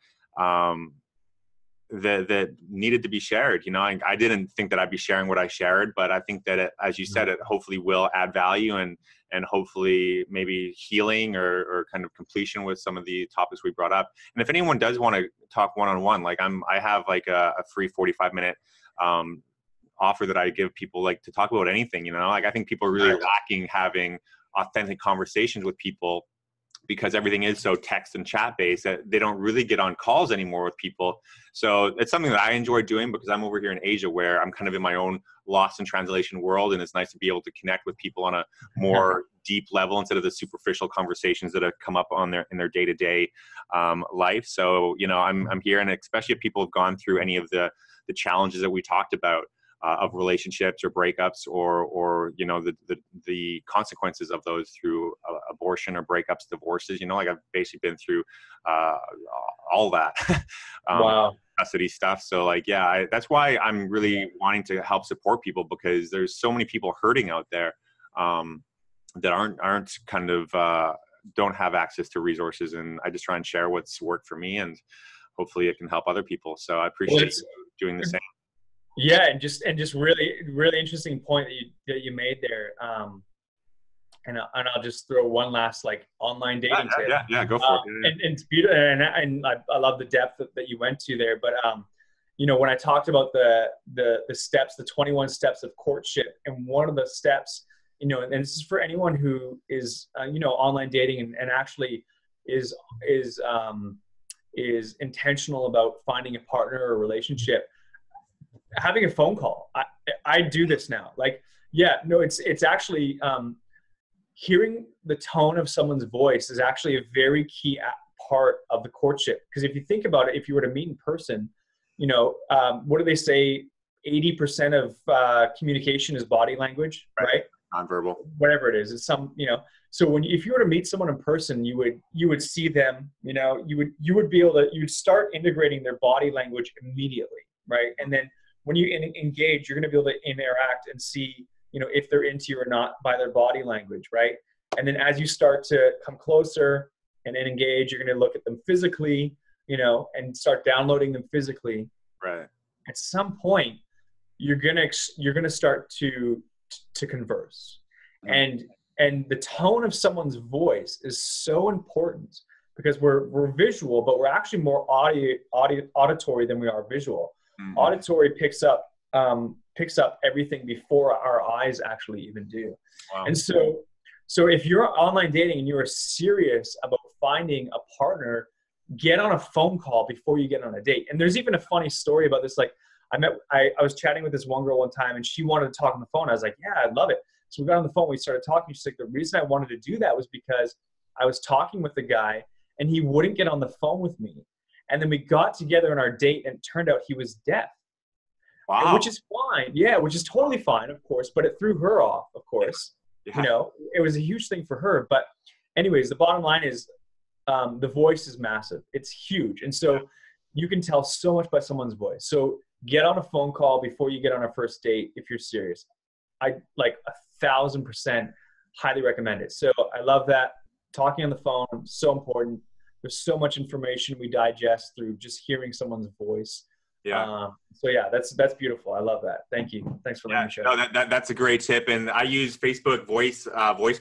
that needed to be shared. I didn't think that I'd be sharing what I shared, but I think that it, as you said, it hopefully will add value and hopefully maybe healing or kind of completion with some of the topics we brought up. And if anyone does want to talk one-on-one, like I have like a free 45-minute offer that I give people, like, to talk about anything, like I think people are really lacking having authentic conversations with people, because everything is so text and chat based that they don't really get on calls anymore with people. So it's something that I enjoy doing because I'm over here in Asia, where I'm kind of in my own lost in translation world. And it's nice to be able to connect with people on a more deep level instead of the superficial conversations that have come up in their day-to-day life. So, I'm here, and especially if people have gone through any of the challenges that we talked about, of relationships or breakups or the consequences of those through abortion or breakups, divorces, like I've basically been through all that custody stuff. So that's why I'm really wanting to help support people, because there's so many people hurting out there that aren't kind of don't have access to resources, and I just try and share what's worked for me, and hopefully it can help other people. So I appreciate you doing the same. Yeah, and just really interesting point that you made there. And I'll just throw one last like online dating tip. Yeah, go for it. And it's beautiful, and I love the depth that you went to there. But you know, when I talked about the steps, the 21 steps of courtship, and one of the steps, you know, and this is for anyone who is you know, online dating and actually is intentional about finding a partner or a relationship. Having a phone call. I do this now. Like, yeah, no, it's actually hearing the tone of someone's voice is actually a very key part of the courtship. Because if you think about it, if you were to meet in person, you know, what do they say? 80% of communication is body language, right? Nonverbal. Whatever it is, it's some, you know. So if you were to meet someone in person, you would see them, you know, you would start integrating their body language immediately, right? And then when you engage, you're going to be able to interact and see, you know, if they're into you or not by their body language, right? And then as you start to come closer and then engage, you're going to look at them physically, you know, and start downloading them physically. Right. At some point, you're gonna start to converse, and the tone of someone's voice is so important because we're visual, but we're actually more auditory than we are visual. Mm-hmm. Auditory picks up everything before our eyes actually even do. Wow. And so if you're online dating and you are serious about finding a partner, get on a phone call before you get on a date. And there's even a funny story about this. Like I was chatting with this one girl one time and she wanted to talk on the phone. I was like, yeah, I'd love it. So we got on the phone, we started talking. She's like, the reason I wanted to do that was because I was talking with the guy and he wouldn't get on the phone with me. And then we got together on our date and it turned out he was deaf. Wow. Which is fine. Yeah, which is totally fine, of course, but it threw her off, of course. Yeah. You know, it was a huge thing for her. But anyways, the bottom line is the voice is massive. It's huge. And so you can tell so much by someone's voice. So get on a phone call before you get on a first date if you're serious. I like 1,000% highly recommend it. So I love that. Talking on the phone, so important. There's so much information we digest through just hearing someone's voice. Yeah. So yeah, that's beautiful. I love that. Thank you. Thanks for letting me share. No, that's a great tip. And I use Facebook voice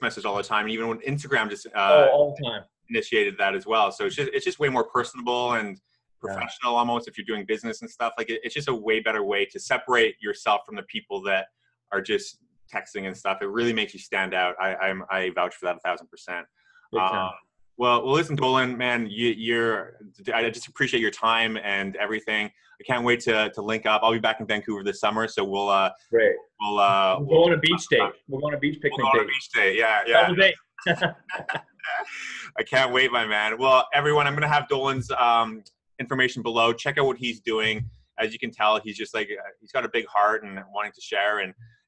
message all the time. Even when Instagram just all the time initiated that as well. So it's just way more personable and professional almost if you're doing business and stuff. Like it's just a way better way to separate yourself from the people that are just texting and stuff. It really makes you stand out. I vouch for that 1,000%. Well, listen, Dolan, man, I just appreciate your time and everything. I can't wait to link up. I'll be back in Vancouver this summer, so we'll great. We'll go on a beach date. We'll go on a beach picnic date. Beach date. Yeah. Double date. I can't wait, my man. Well, everyone, I'm going to have Dolan's information below. Check out what he's doing. As you can tell, he's just like he's got a big heart and wanting to share,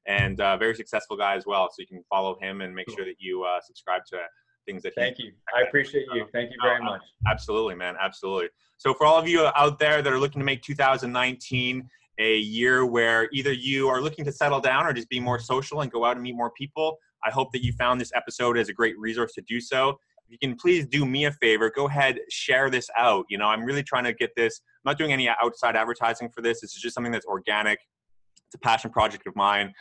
and very successful guy as well. So you can follow him and make sure that you subscribe to things that. Thank you. I appreciate you. Thank you very much. Absolutely, man. Absolutely. So for all of you out there that are looking to make 2019 a year where either you are looking to settle down or just be more social and go out and meet more people, I hope that you found this episode as a great resource to do so. If you can please do me a favor, go ahead, share this out. You know, I'm really trying to get this. I'm not doing any outside advertising for this. This is just something that's organic. It's a passion project of mine.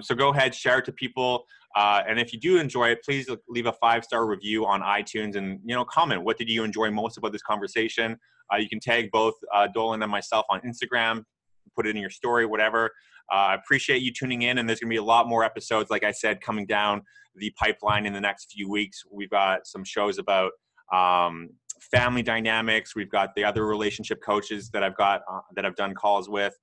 So go ahead, share it to people. And if you do enjoy it, please leave a 5-star review on iTunes and, you know, comment. What did you enjoy most about this conversation? You can tag both Dolan and myself on Instagram, put it in your story, whatever. I appreciate you tuning in, and there's going to be a lot more episodes, like I said, coming down the pipeline in the next few weeks. We've got some shows about family dynamics. We've got the other relationship coaches that I've got that I've done calls with.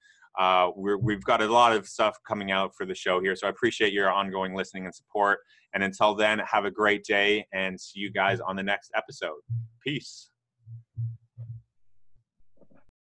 We've got a lot of stuff coming out for the show here. So I appreciate your ongoing listening and support. And until then, have a great day and see you guys on the next episode. Peace.